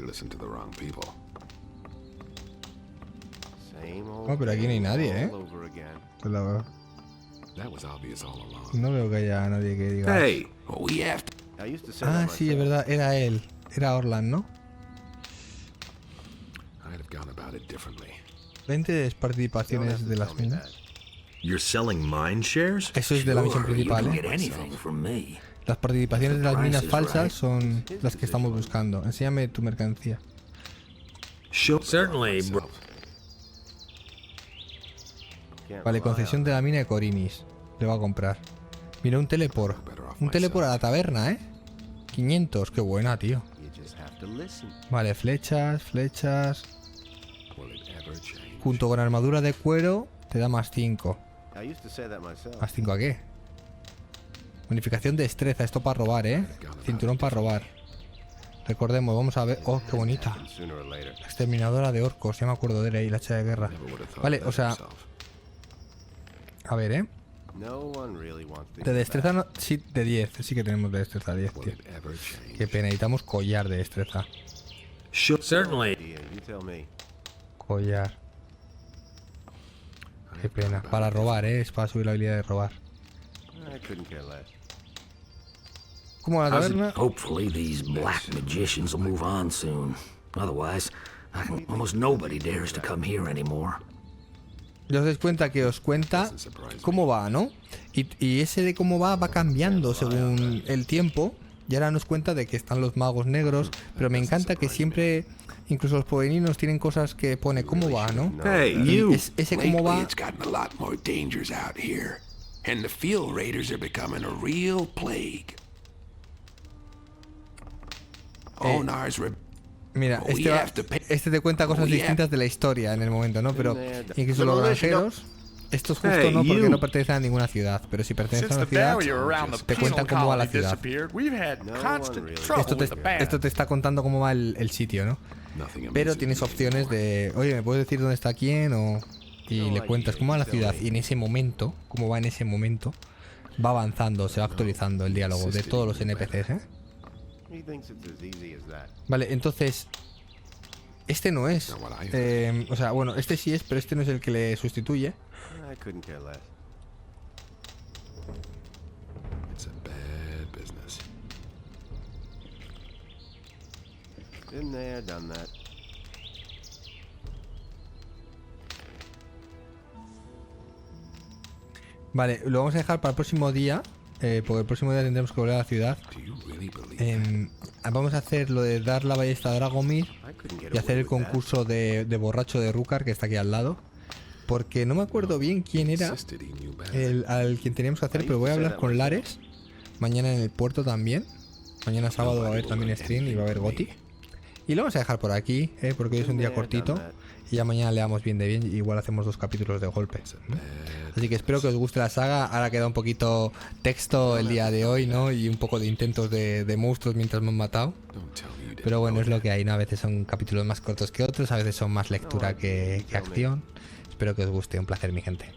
Speaker 3: listen to the wrong people.
Speaker 1: No, pero aquí no hay nadie, ¿eh? Pues
Speaker 3: That was obvious all along.
Speaker 1: no veo que haya nadie que diga...
Speaker 2: Hey!
Speaker 3: We have to.
Speaker 1: Ah, sí, es verdad, era él. Era Orlan, ¿no?
Speaker 3: I'd have gone about it differently.
Speaker 1: 20 participaciones de las minas.
Speaker 2: You're selling mine shares?
Speaker 1: Eso es de la misión principal, ¿eh? Las participaciones de las minas falsas son las que estamos buscando. Enséñame tu mercancía.
Speaker 4: Certainly, bro.
Speaker 1: Vale, concesión de la mina de Corinis. Le va a comprar. Mira, un teleport. Un teleport a la taberna, ¿eh? 500, qué buena, tío. Vale, flechas. Junto con armadura de cuero te da más 5. ¿Más 5 a qué? Bonificación de destreza, esto para robar, ¿eh? Cinturón para robar. Recordemos, vamos a ver... Oh, qué bonita. Exterminadora de orcos, ya me acuerdo de él ahí, la hacha de guerra. Vale, o sea... A ver, ¿eh? De destreza no... Sí, de 10. Sí que tenemos de destreza 10, tío. Qué pena, necesitamos collar de destreza.
Speaker 4: Certainly.
Speaker 1: Collar. Qué pena. Para robar, ¿eh? Es para subir la habilidad de robar. ¿Cómo la taberna?
Speaker 10: Hopefully these black magicians will move on soon. Otherwise, almost nobody dares to come here anymore.
Speaker 1: Ya os dais cuenta que os cuenta cómo va, ¿no? Y ese de cómo va cambiando según el tiempo. Y ahora nos cuenta de que están los magos negros. Pero me encanta que siempre, incluso los poveninos tienen cosas que pone cómo va, ¿no? Y ese cómo va...
Speaker 3: And the field raiders are becoming a real plague.
Speaker 1: Mira, este te cuenta cosas distintas de la historia en el momento, ¿no? Pero incluso los granjeros, esto es justo no porque no pertenecen a ninguna ciudad, pero si pertenecen a una ciudad, te cuentan cómo va la ciudad. Esto te está contando cómo va el sitio, ¿no? Pero tienes opciones de, oye, ¿me puedes decir dónde está quién? Y le cuentas cómo va la ciudad y en ese momento, cómo va en ese momento, va avanzando, se va actualizando el diálogo de todos los NPCs, ¿eh? Vale, entonces este no es o sea, bueno, este sí es, pero este no es el que le sustituye.
Speaker 11: Been there, done that.
Speaker 1: Vale, lo vamos a dejar para el próximo día, porque el próximo día tendremos que volver a la ciudad. Vamos a hacer lo de dar la ballesta a Dragomir y hacer el concurso de borracho de Rukar, que está aquí al lado. Porque no me acuerdo bien quién era al quien teníamos que hacer, pero voy a hablar con Lares mañana en el puerto también. Mañana sábado va a haber también stream y va a haber Goti. Y lo vamos a dejar por aquí, porque hoy es un día cortito. Y ya mañana le damos bien de bien. Igual hacemos 2 capítulos de golpe, ¿no? Así que espero que os guste la saga. Ahora queda un poquito texto el día de hoy, ¿no? Y un poco de intentos de monstruos mientras me han matado. Pero bueno, es lo que hay, ¿no? A veces son capítulos más cortos que otros. A veces son más lectura que acción. Espero que os guste. Un placer, mi gente.